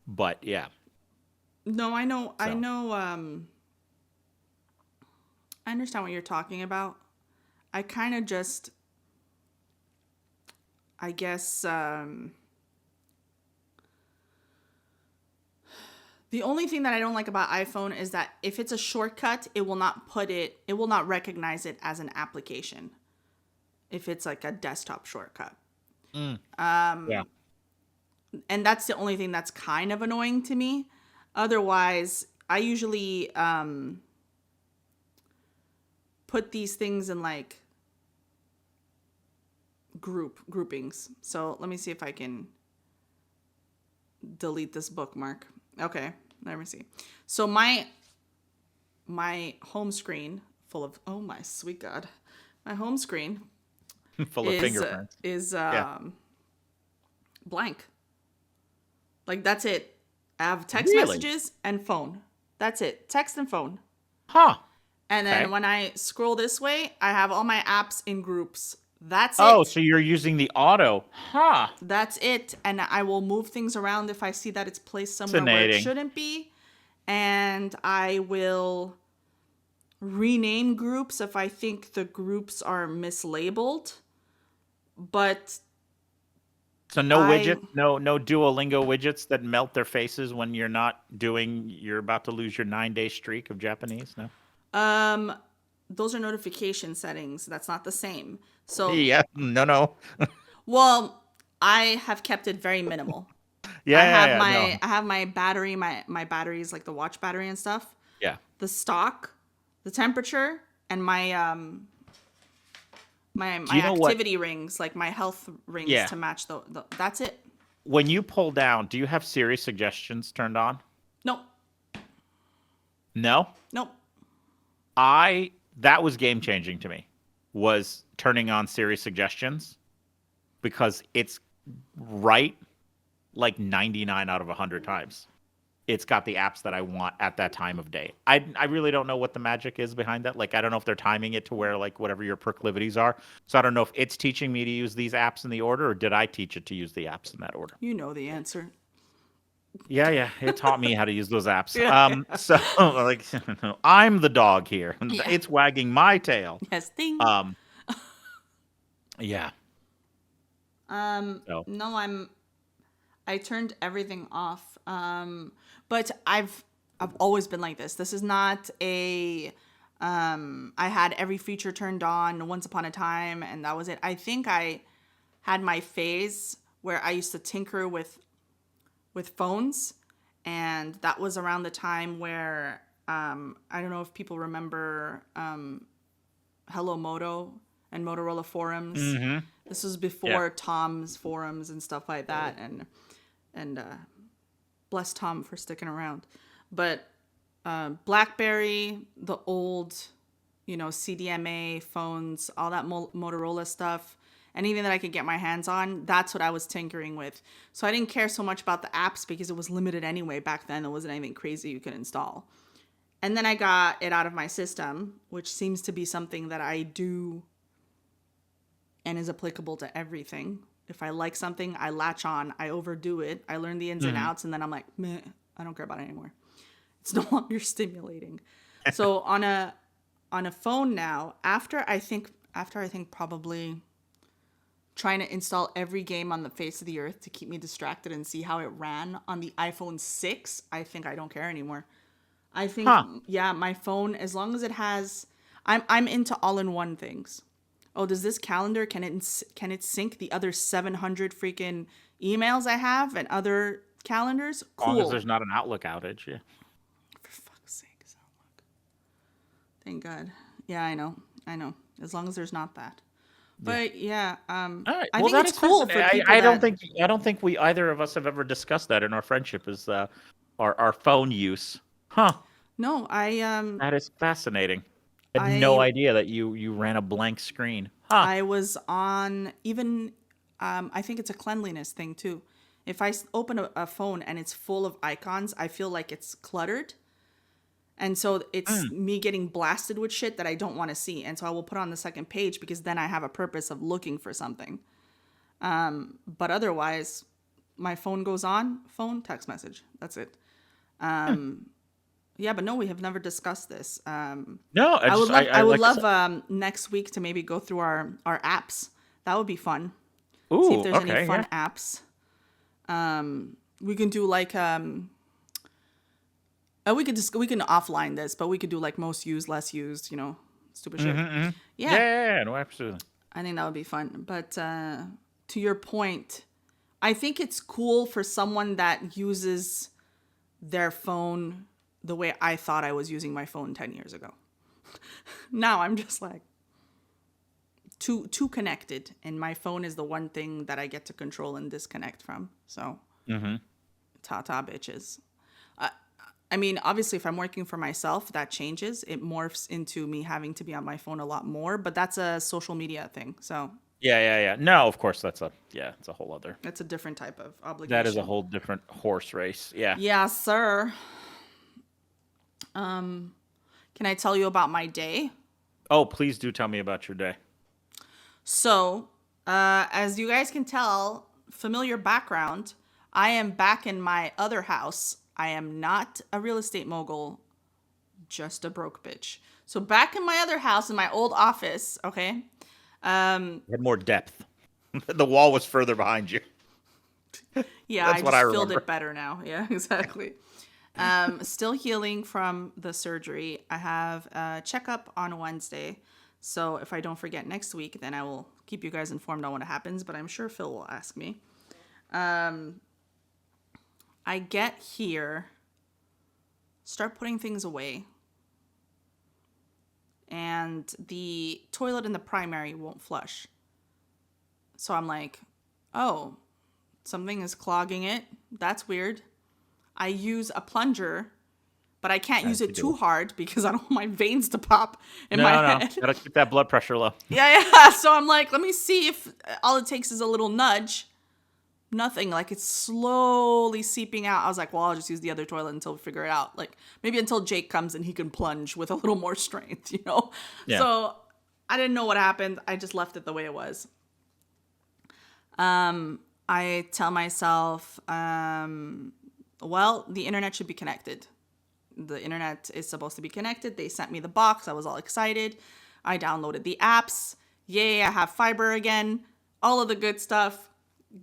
But yeah, No, I know. I so know. I understand what you're talking about. I kind of just, I guess, the only thing that I don't like about iPhone is that if it's a shortcut, it will not recognize it as an application. If it's like a desktop shortcut. yeah. And that's the only thing that's kind of annoying to me. Otherwise, I usually put these things in like groupings. So let me see if I can delete this bookmark. Okay, let me see. So my home screen full of, oh my sweet god, my home screen Full of fingerprints. is Yeah. blank. Like that's it. I have text Really? messages and phone. That's it. Text and phone. Huh. And then Okay. when I scroll this way, I have all my apps in groups. That's Oh, it. so you're using the auto. Huh. That's it. And I will move things around if I see that it's placed somewhere where it Fascinating. shouldn't be. And I will rename groups if I think the groups are mislabeled. But So no I, widget, no Duolingo widgets that melt their faces when you're about to lose your 9-day streak of Japanese. No. those are notification settings. That's not the same. So, Yeah. No. well, I have kept it very minimal. Yeah. No. I have my battery, my batteries, like the watch battery and stuff, Yeah. the stock, the temperature, and my Do you know what? activity rings, like my health rings Yeah. to match the that's it. When you pull down, do you have Siri suggestions turned on? Nope. No. Nope. That was game changing to me. Was turning on Siri suggestions because it's right like 99 out of 100 times. It's got the apps that I want at that time of day. I really don't know what the magic is behind that. Like I don't know if they're timing it to where like whatever your proclivities are. So I don't know if it's teaching me to use these apps in the order or did I teach it to use the apps in that order? You know the answer. Yeah, it taught me how to use those apps. Yeah. So like I'm the dog here. Yeah. It's wagging my tail. Yes, thing. Yeah. So No, I turned everything off. But I've always been like this. This is not a I had every feature turned on once upon a time and that was it. I think I had my phase where I used to tinker with phones, and that was around the time where I don't know if people remember Hello Moto and Motorola forums. mm-hmm. This was before Tom's forums and stuff like that, and bless Tom for sticking around. But BlackBerry, the old, CDMA phones, all that Motorola stuff, anything that I could get my hands on, that's what I was tinkering with. So I didn't care so much about the apps because it was limited anyway. Back then, there wasn't anything crazy you could install. And then I got it out of my system, which seems to be something that I do and is applicable to everything. If I like something, I latch on, I overdo it, I learn the ins and outs, and then I'm like, meh, I don't care about it anymore. It's no longer stimulating. So on a phone now, after I think probably trying to install every game on the face of the earth to keep me distracted and see how it ran on the iPhone 6, I think I don't care anymore. I think, yeah, my phone, as long as it has, I'm into all-in-one things. Oh, does this calendar, can it sync the other 700 freaking emails I have and other calendars? Cool. As long as there's not an Outlook outage, yeah. For fuck's sake, Outlook. Thank God. Yeah, I know. As long as there's not that. But yeah, all right. I think it's cool for people I don't think we either of us have ever discussed that in our friendship is our phone use. Huh. No, that is fascinating. I had no idea that you ran a blank screen. Huh. I was on even I think it's a cleanliness thing too. If I open a phone and it's full of icons, I feel like it's cluttered. And so it's me getting blasted with shit that I don't want to see. And so I will put on the second page because then I have a purpose of looking for something. But otherwise, my phone goes on, text message. That's it. Yeah, but no, we have never discussed this. No, I would love next week to maybe go through our apps. That would be fun. Ooh, see if there's any fun apps. We can do like we can offline this, but we could do like most used, less used, stupid shit. Yeah, no, absolutely. I think that would be fun. But to your point, I think it's cool for someone that uses their phone the way I thought I was using my phone 10 years ago. Now I'm just like too connected, and my phone is the one thing that I get to control and disconnect from. So, ta-ta bitches. I mean, obviously, if I'm working for myself, that changes. It morphs into me having to be on my phone a lot more, but that's a social media thing. So yeah. No, of course, it's a whole other. It's a different type of obligation. That is a whole different horse race. Yeah. Yeah, sir. Can I tell you about my day? Oh, please do tell me about your day. So, as you guys can tell, familiar background, I am back in my other house. I am not a real estate mogul, just a broke bitch. So back in my other house, in my old office, okay? You had more depth. The wall was further behind you. Yeah, I just filled it better now. Yeah, exactly. Still healing from the surgery. I have a checkup on Wednesday. So if I don't forget next week, then I will keep you guys informed on what happens. But I'm sure Phil will ask me. I get here, start putting things away, and the toilet in the primary won't flush. So I'm like, oh, something is clogging it. That's weird. I use a plunger, but I can't use it too hard because I don't want my veins to pop in my head. Gotta keep that blood pressure low. Yeah. So I'm like, let me see if all it takes is a little nudge. Nothing, like it's slowly seeping out. I was like, well, I'll just use the other toilet until we figure it out. Like maybe until Jake comes and he can plunge with a little more strength, Yeah. So I didn't know what happened. I just left it the way it was. I tell myself, well, the internet should be connected. The internet is supposed to be connected. They sent me the box. I was all excited. I downloaded the apps. Yay, I have fiber again. All of the good stuff.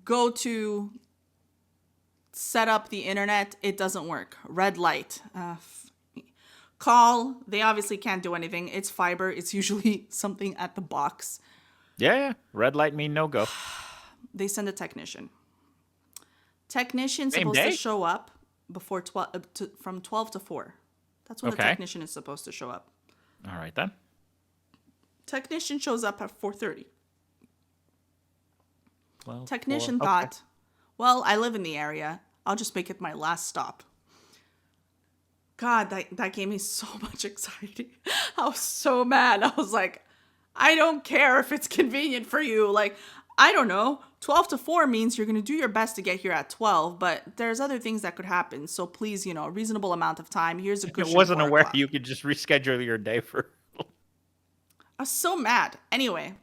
Go to set up the internet. It doesn't work. Red light. Call. They obviously can't do anything. It's fiber. It's usually something at the box. Yeah. Red light mean no go. They send a technician. Technician's supposed to show up before from 12 to 4. That's when the technician is supposed to show up. All right then. Technician shows up at 4:30. Well, technician thought, well, I live in the area. I'll just make it my last stop. God, that gave me so much anxiety. I was so mad. I was like, I don't care if it's convenient for you. Like, I don't know. 12 to 4 means you're going to do your best to get here at 12, but there's other things that could happen. So please, a reasonable amount of time. Here's a cushion. I wasn't 4 aware o'clock. you could just reschedule your day for. I was so mad. Anyway,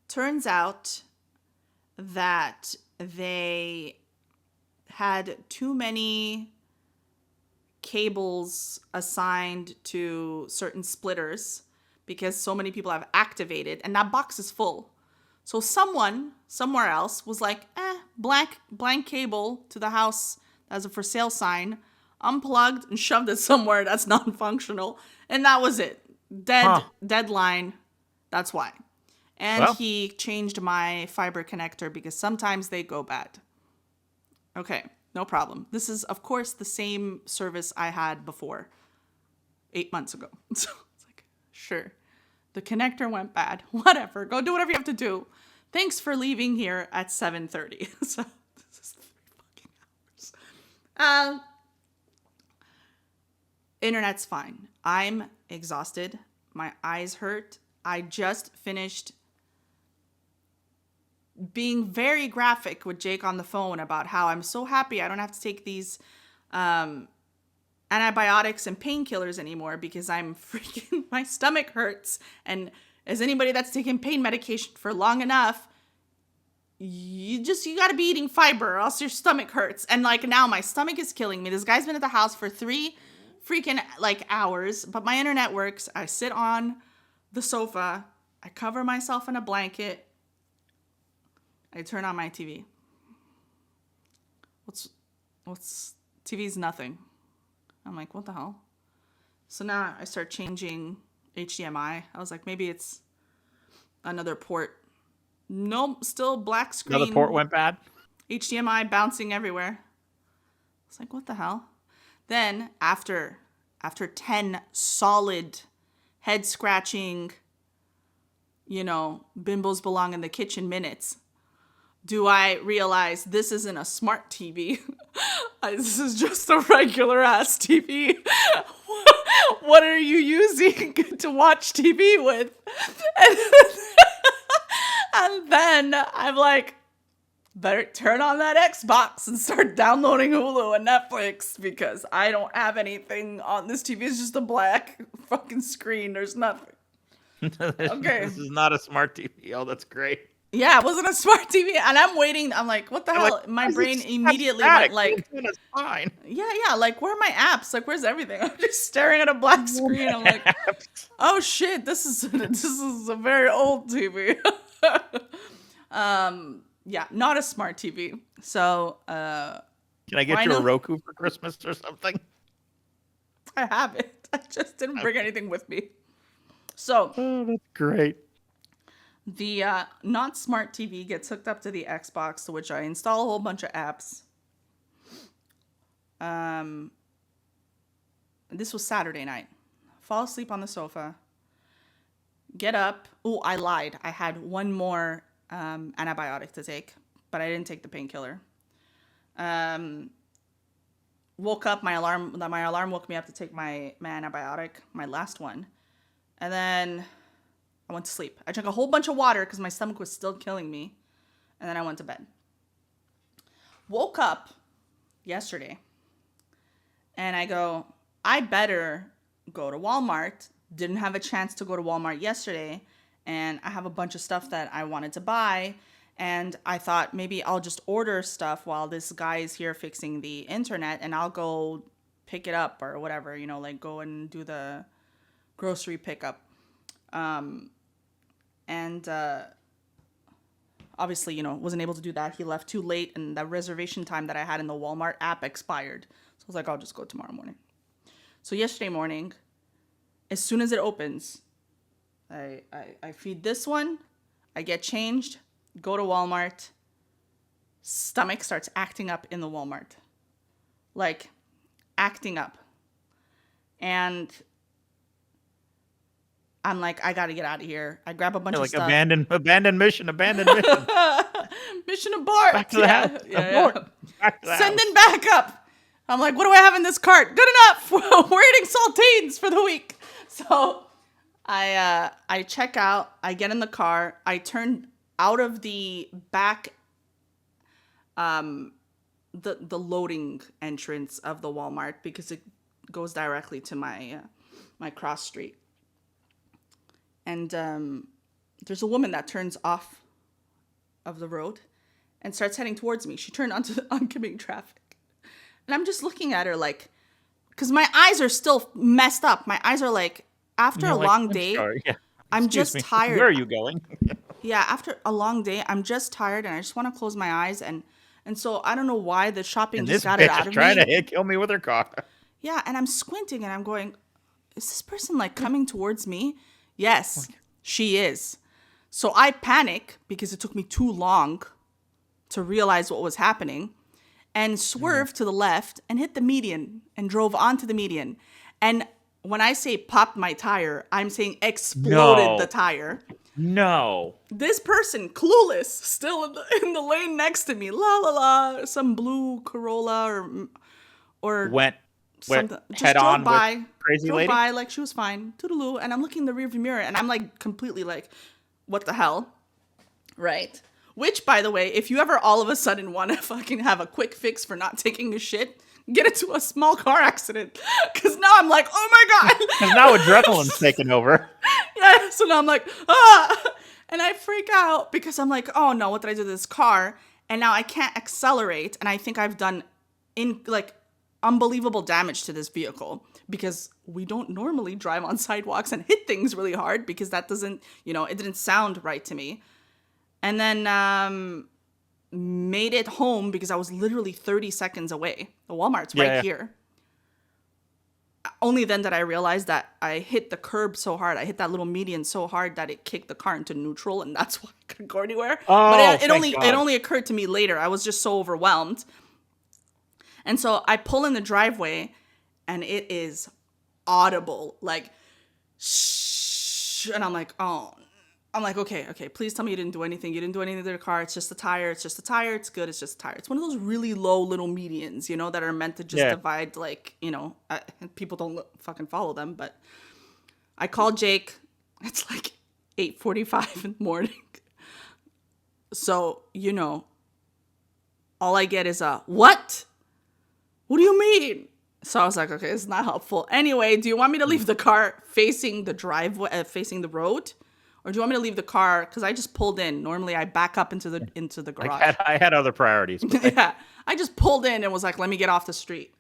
turns out that they had too many cables assigned to certain splitters because so many people have activated, and that box is full. So someone somewhere else was like, blank cable to the house as a for sale sign, unplugged and shoved it somewhere that's non-functional. And that was it. Deadline. That's why. And he changed my fiber connector because sometimes they go bad. Okay, no problem. This is, of course, the same service I had before 8 months ago. So it's like, sure. The connector went bad. Whatever. Go do whatever you have to do. Thanks for leaving here at 7:30. So this is 3 fucking hours. Internet's fine. I'm exhausted. My eyes hurt. I just finished being very graphic with Jake on the phone about how I'm so happy I don't have to take these antibiotics and painkillers anymore because my stomach hurts. And as anybody that's taken pain medication for long enough, you got to be eating fiber or else your stomach hurts. And now my stomach is killing me. This guy's been at the house for 3 freaking hours, but my internet works. I sit on the sofa. I cover myself in a blanket. I turn on my TV. What's TV's nothing. I'm like, what the hell? So now I start changing HDMI. I was like, maybe it's another port. Nope, still black screen. Another port went bad? HDMI bouncing everywhere. It's like, what the hell? Then after 10 solid head scratching, bimbos belong in the kitchen minutes, do I realize this isn't a smart TV? This is just a regular ass TV. What are you using to watch TV with? And then I'm like, better turn on that Xbox and start downloading Hulu and Netflix because I don't have anything on this TV. It's just a black fucking screen. There's nothing. Okay. This is not a smart TV. Oh, that's great. Yeah, it wasn't a smart TV. And I'm waiting. I'm like, what the hell? Like, my brain immediately went like, it's fine. Yeah. Like, where are my apps? Like, where's everything? I'm just staring at a black screen. I'm like, oh shit, this is a very old TV. Yeah, not a smart TV. So, can I get you a Roku for Christmas or something? I have it. I just didn't bring anything with me. So, oh, that's great. The not smart TV gets hooked up to the Xbox, to which I install a whole bunch of apps. This was Saturday night. Fall asleep on the sofa. Get up. Oh, I lied. I had one more antibiotic to take, but I didn't take the painkiller. Woke up. My alarm woke me up to take my antibiotic, my last one, and then I went to sleep. I drank a whole bunch of water because my stomach was still killing me. And then I went to bed. Woke up yesterday. And I go, I better go to Walmart. Didn't have a chance to go to Walmart yesterday. And I have a bunch of stuff that I wanted to buy. And I thought maybe I'll just order stuff while this guy is here fixing the internet. And I'll go pick it up or whatever. Go and do the grocery pickup. And obviously, wasn't able to do that. He left too late, and the reservation time that I had in the Walmart app expired. So I was like, I'll just go tomorrow morning. So yesterday morning, as soon as it opens, I feed this one, I get changed, go to Walmart, stomach starts acting up in the Walmart. Like, acting up. And I'm like, I gotta get out of here. I grab a bunch of stuff. Abandoned mission. Mission abort. Back to the house. Yeah. Back to the Sending back up. I'm like, what do I have in this cart? Good enough. We're eating saltines for the week. So I check out. I get in the car. I turn out of the back, the loading entrance of the Walmart, because it goes directly to my my cross street. And there's a woman that turns off of the road and starts heading towards me. She turned onto oncoming traffic. And I'm just looking at her like, because my eyes are still messed up. My eyes are like, after a long day, I'm just tired. Where are you going? Yeah, after a long day, I'm just tired and I just want to close my eyes. And so I don't know why the shopping just got it out of me. Trying to kill me with her car. Yeah, and I'm squinting and I'm going, is this person like coming towards me? Yes, she is. So I panic because it took me too long to realize what was happening, and swerved to the left and hit the median and drove onto the median. And when I say popped my tire, I'm saying exploded the tire. No. This person, clueless, still in the lane next to me. La la la, some blue Corolla or went something. Just head drove on by, with crazy drove lady. by like she was fine. Toodaloo. And I'm looking in the rearview mirror and I'm like completely like, what the hell? Right? Which, by the way, if you ever all of a sudden want to fucking have a quick fix for not taking a shit, get into a small car accident. Because now I'm like, oh my God. Because now adrenaline's taking over. Yeah, so now I'm like, ah. And I freak out because I'm like, oh no, what did I do to this car? And now I can't accelerate. And I think I've done unbelievable damage to this vehicle, because we don't normally drive on sidewalks and hit things really hard, because that doesn't, it didn't sound right to me. And then made it home because I was literally 30 seconds away. The Walmart's right here. Only then did I realize that I hit the curb so hard. I hit that little median so hard that it kicked the car into neutral, and that's why I couldn't go anywhere. Oh, but it only occurred to me later. I was just so overwhelmed. And so I pull in the driveway, and it is audible, like, shh. And I'm like, oh. I'm like, okay, please tell me you didn't do anything. You didn't do anything to the car. It's just a tire. It's just a tire. It's good. It's just a tire. It's one of those really low little medians, that are meant to just divide, like, people don't fucking follow them. But I called Jake. It's like 8:45 in the morning. So, all I get is a, what? What do you mean? So I was like, okay, it's not helpful. Anyway, do you want me to leave the car facing the driveway, facing the road? Or do you want me to leave the car? Because I just pulled in. Normally, I back up into the garage. I had other priorities. Yeah, I just pulled in and was like, let me get off the street.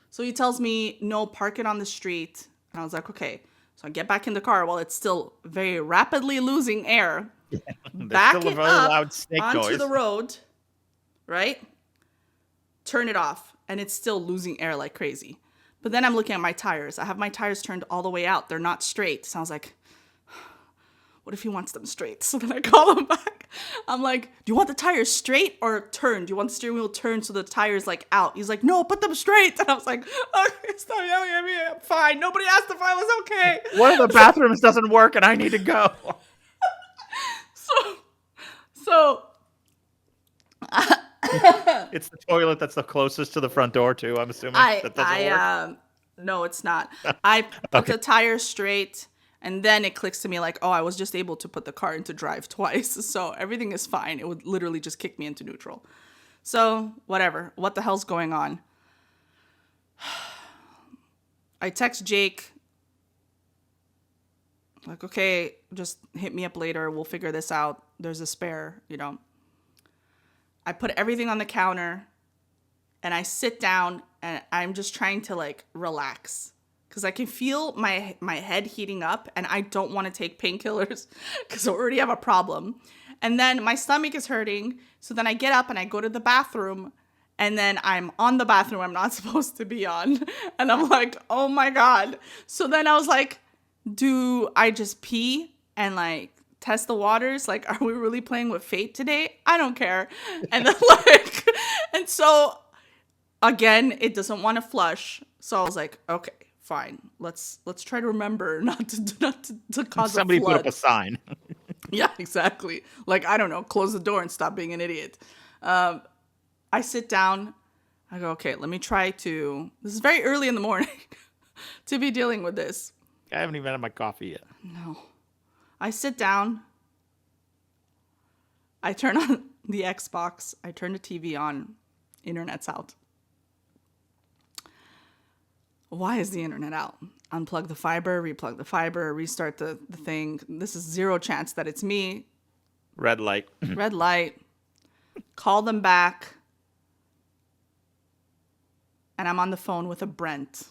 So he tells me, no, park it on the street. And I was like, okay. So I get back in the car while it's still very rapidly losing air. Back it up onto the road, right? Turn it off. And it's still losing air like crazy. But then I'm looking at my tires. I have my tires turned all the way out. They're not straight. So I was like, what if he wants them straight? So then I call him back. I'm like, do you want the tires straight or turned? Do you want the steering wheel turned so the tire's like out? He's like, no, put them straight. And I was like, okay, stop yelling at me. I'm fine. Nobody asked if I was okay. One of the bathrooms doesn't work and I need to go. So it's the toilet that's the closest to the front door too, I'm assuming. That doesn't work. No, it's not. I put the tires straight. And then it clicks to me like, oh, I was just able to put the car into drive twice. So everything is fine. It would literally just kick me into neutral. So whatever. What the hell's going on? I text Jake. Like, okay, just hit me up later. We'll figure this out. There's a spare, I put everything on the counter and I sit down and I'm just trying to like relax. Because I can feel my head heating up and I don't want to take painkillers because I already have a problem. And then my stomach is hurting. So then I get up and I go to the bathroom and then I'm on the bathroom I'm not supposed to be on. And I'm like, oh my God. So then I was like, do I just pee and like test the waters? Like, are we really playing with fate today? I don't care. And then and so again, it doesn't want to flush. So I was like, okay. Fine. Let's try to remember not to cause somebody a flood. put up a sign. Yeah, exactly. Like, I don't know, close the door and stop being an idiot. I sit down. I go, okay, let me try to. This is very early in the morning to be dealing with this. I haven't even had my coffee yet. No. I sit down. I turn on the Xbox. I turn the TV on. Internet's out. Why is the internet out? Unplug the fiber, replug the fiber, restart the thing. This is zero chance that it's me. Red light. Red light. Call them back. And I'm on the phone with a Brent.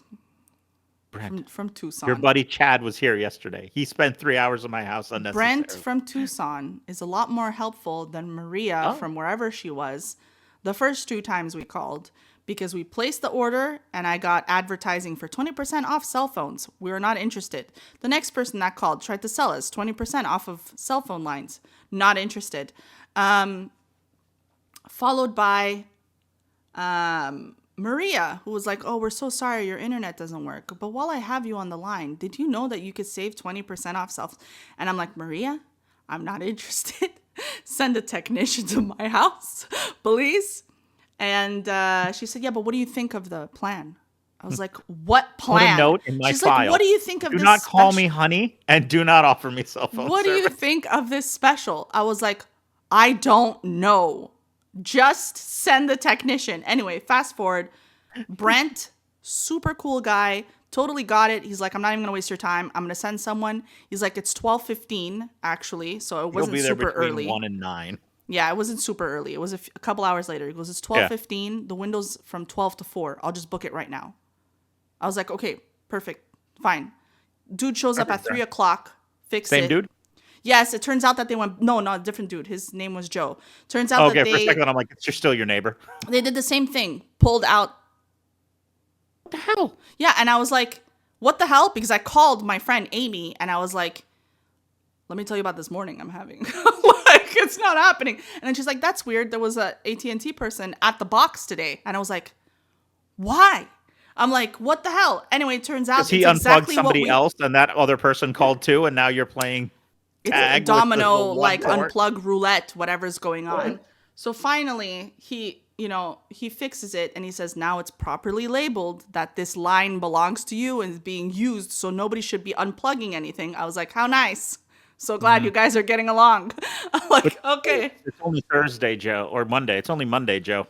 From Tucson. Your buddy Chad was here yesterday. He spent 3 hours in my house unnecessarily. Brent from Tucson is a lot more helpful than Maria from wherever she was the first 2 times we called, because we placed the order and I got advertising for 20% off cell phones. We were not interested. The next person that called tried to sell us 20% off of cell phone lines. Not interested. Followed by Maria, who was like, oh, we're so sorry your internet doesn't work. But while I have you on the line, did you know that you could save 20% off cell phones? And I'm like, Maria, I'm not interested. Send a technician to my house, please. And she said, yeah, but what do you think of the plan? I was like, what plan? Put a note in my She's file. like, what do you think of this Do not call special? me honey, and do not offer me cell phone What do you service. think of this special? I was like, I don't know. Just send the technician. Anyway, fast forward. Brent, super cool guy, totally got it. He's like, I'm not even going to waste your time. I'm going to send someone. He's like, it's 12:15, actually, so it wasn't You'll be there super between early. 1 and 9. Yeah, it wasn't super early. It was a couple hours later. He goes, it's 12:15. The window's from 12 to 4. I'll just book it right now. I was like, okay, perfect. Fine. Dude shows up at 3 o'clock. Fix it. Same dude? Yes, it turns out that they went, no, a different dude. His name was Joe. Turns out that Okay, for a second I'm like, you're still your neighbor. they did the same thing. Pulled out. What the hell? Yeah, and I was like, what the hell? Because I called my friend Amy and I was like, let me tell you about this morning I'm having. Like, it's not happening. And then she's like, that's weird. There was a AT&T person at the box today. And I was like, why? I'm like, what the hell? Anyway, it turns out Because he it's unplugged exactly somebody else and that other person called too, and now you're playing it's tag a with the domino, one like port. unplug roulette, whatever's going on. So finally, he fixes it and he says, now it's properly labeled that this line belongs to you and is being used, so nobody should be unplugging anything. I was like, how nice. So glad you guys are getting along. I'm like, okay. It's only Thursday, Joe, or Monday. It's only Monday, Joe.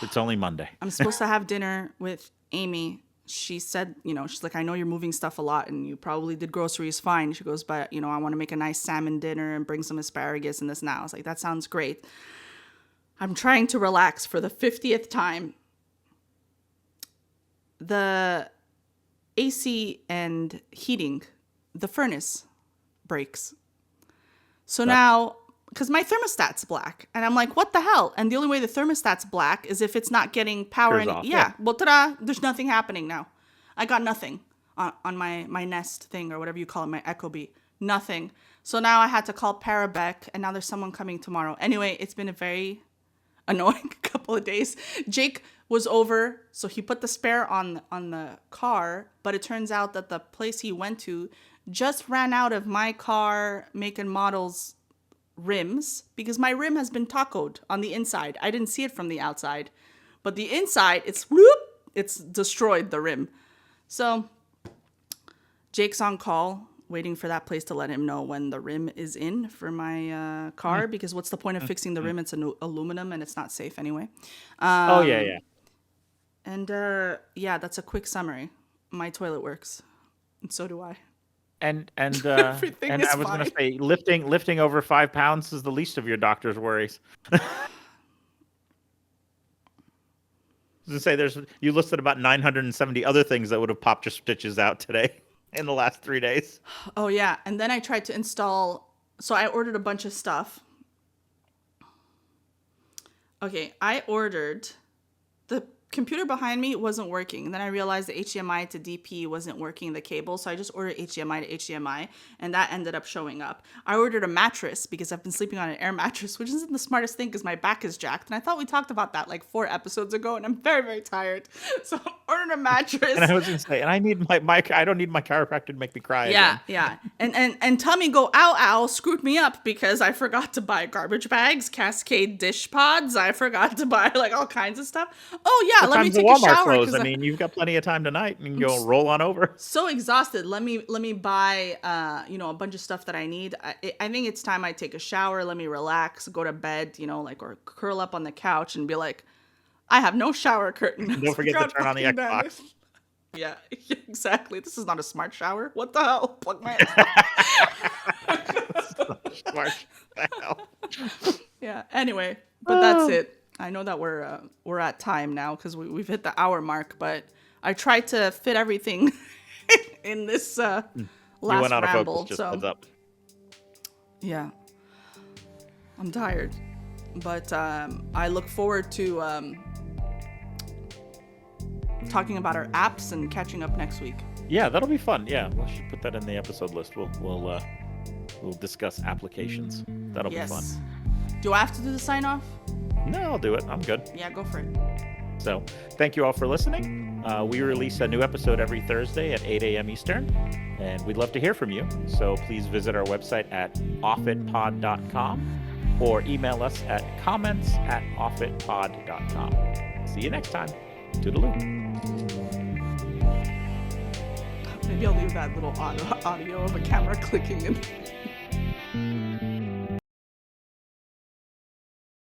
It's only Monday. I'm supposed to have dinner with Amy. She said, she's like, I know you're moving stuff a lot and you probably did groceries fine. She goes, but, I want to make a nice salmon dinner and bring some asparagus and this and that. I was like, that sounds great. I'm trying to relax for the 50th time. The AC and heating, the furnace breaks. So now, because my thermostat's black, and I'm like, what the hell? And the only way the thermostat's black is if it's not getting power. Turns off, Yeah. yeah. Well, ta-da, there's nothing happening now. I got nothing on my Nest thing or whatever you call it, my Ecobee. Nothing. So now I had to call Parabec, and now there's someone coming tomorrow. Anyway, it's been a very annoying couple of days. Jake was over, so he put the spare on the car, but it turns out that the place he went to just ran out of my car make and model's rims, because my rim has been tacoed on the inside. I didn't see it from the outside, but the inside, it's destroyed the rim. So Jake's on call, waiting for that place to let him know when the rim is in for my car, because what's the point of fixing the rim? It's aluminum and it's not safe anyway. Yeah. And that's a quick summary. My toilet works, and so do I. And Everything and is I was going to fine. say, lifting over 5 pounds is the least of your doctor's worries. To say you listed about 970 other things that would have popped your stitches out today in the last 3 days. Oh yeah, and then I tried to install. So I ordered a bunch of stuff. Okay, I ordered the computer behind me wasn't working. And then I realized the HDMI to DP wasn't working, the cable. So I just ordered HDMI to HDMI, and that ended up showing up. I ordered a mattress because I've been sleeping on an air mattress, which isn't the smartest thing because my back is jacked. And I thought we talked about that like 4 episodes ago, and I'm very, very tired. So I ordered a mattress. And I was going to say, and I need I don't need my chiropractor to make me cry again. Yeah. And Tommy go, ow, screwed me up because I forgot to buy garbage bags, Cascade dish pods. I forgot to buy like all kinds of stuff. Oh yeah, the let me time's the take a Walmart shower, close. 'cause I mean, you've got plenty of time tonight. You can go roll on over. so exhausted. Let me buy a bunch of stuff that I need. I think it's time I take a shower. Let me relax, go to bed, or curl up on the couch and be like, I have no shower curtain. Don't forget to God turn on the fucking damn Xbox. it. Yeah, exactly. This is not a smart shower. What the hell? Plug my Smart. Yeah. Anyway, but that's it. I know that we're at time now because we've hit the hour mark, but I tried to fit everything in this last You went out of ramble. focus, just heads up. Yeah, I'm tired, but I look forward to talking about our apps and catching up next week. Yeah, that'll be fun. Yeah, we should put that in the episode list. We'll discuss applications. That'll be fun. Do I have to do the sign off? No, I'll do it. I'm good. Yeah, go for it. So, thank you all for listening. We release a new episode every Thursday at 8 a.m. Eastern, and we'd love to hear from you. So please visit our website at offitpod.com or email us at comments@offitpod.com. See you next time. Toodaloo. Maybe I'll leave that little audio of a camera clicking in.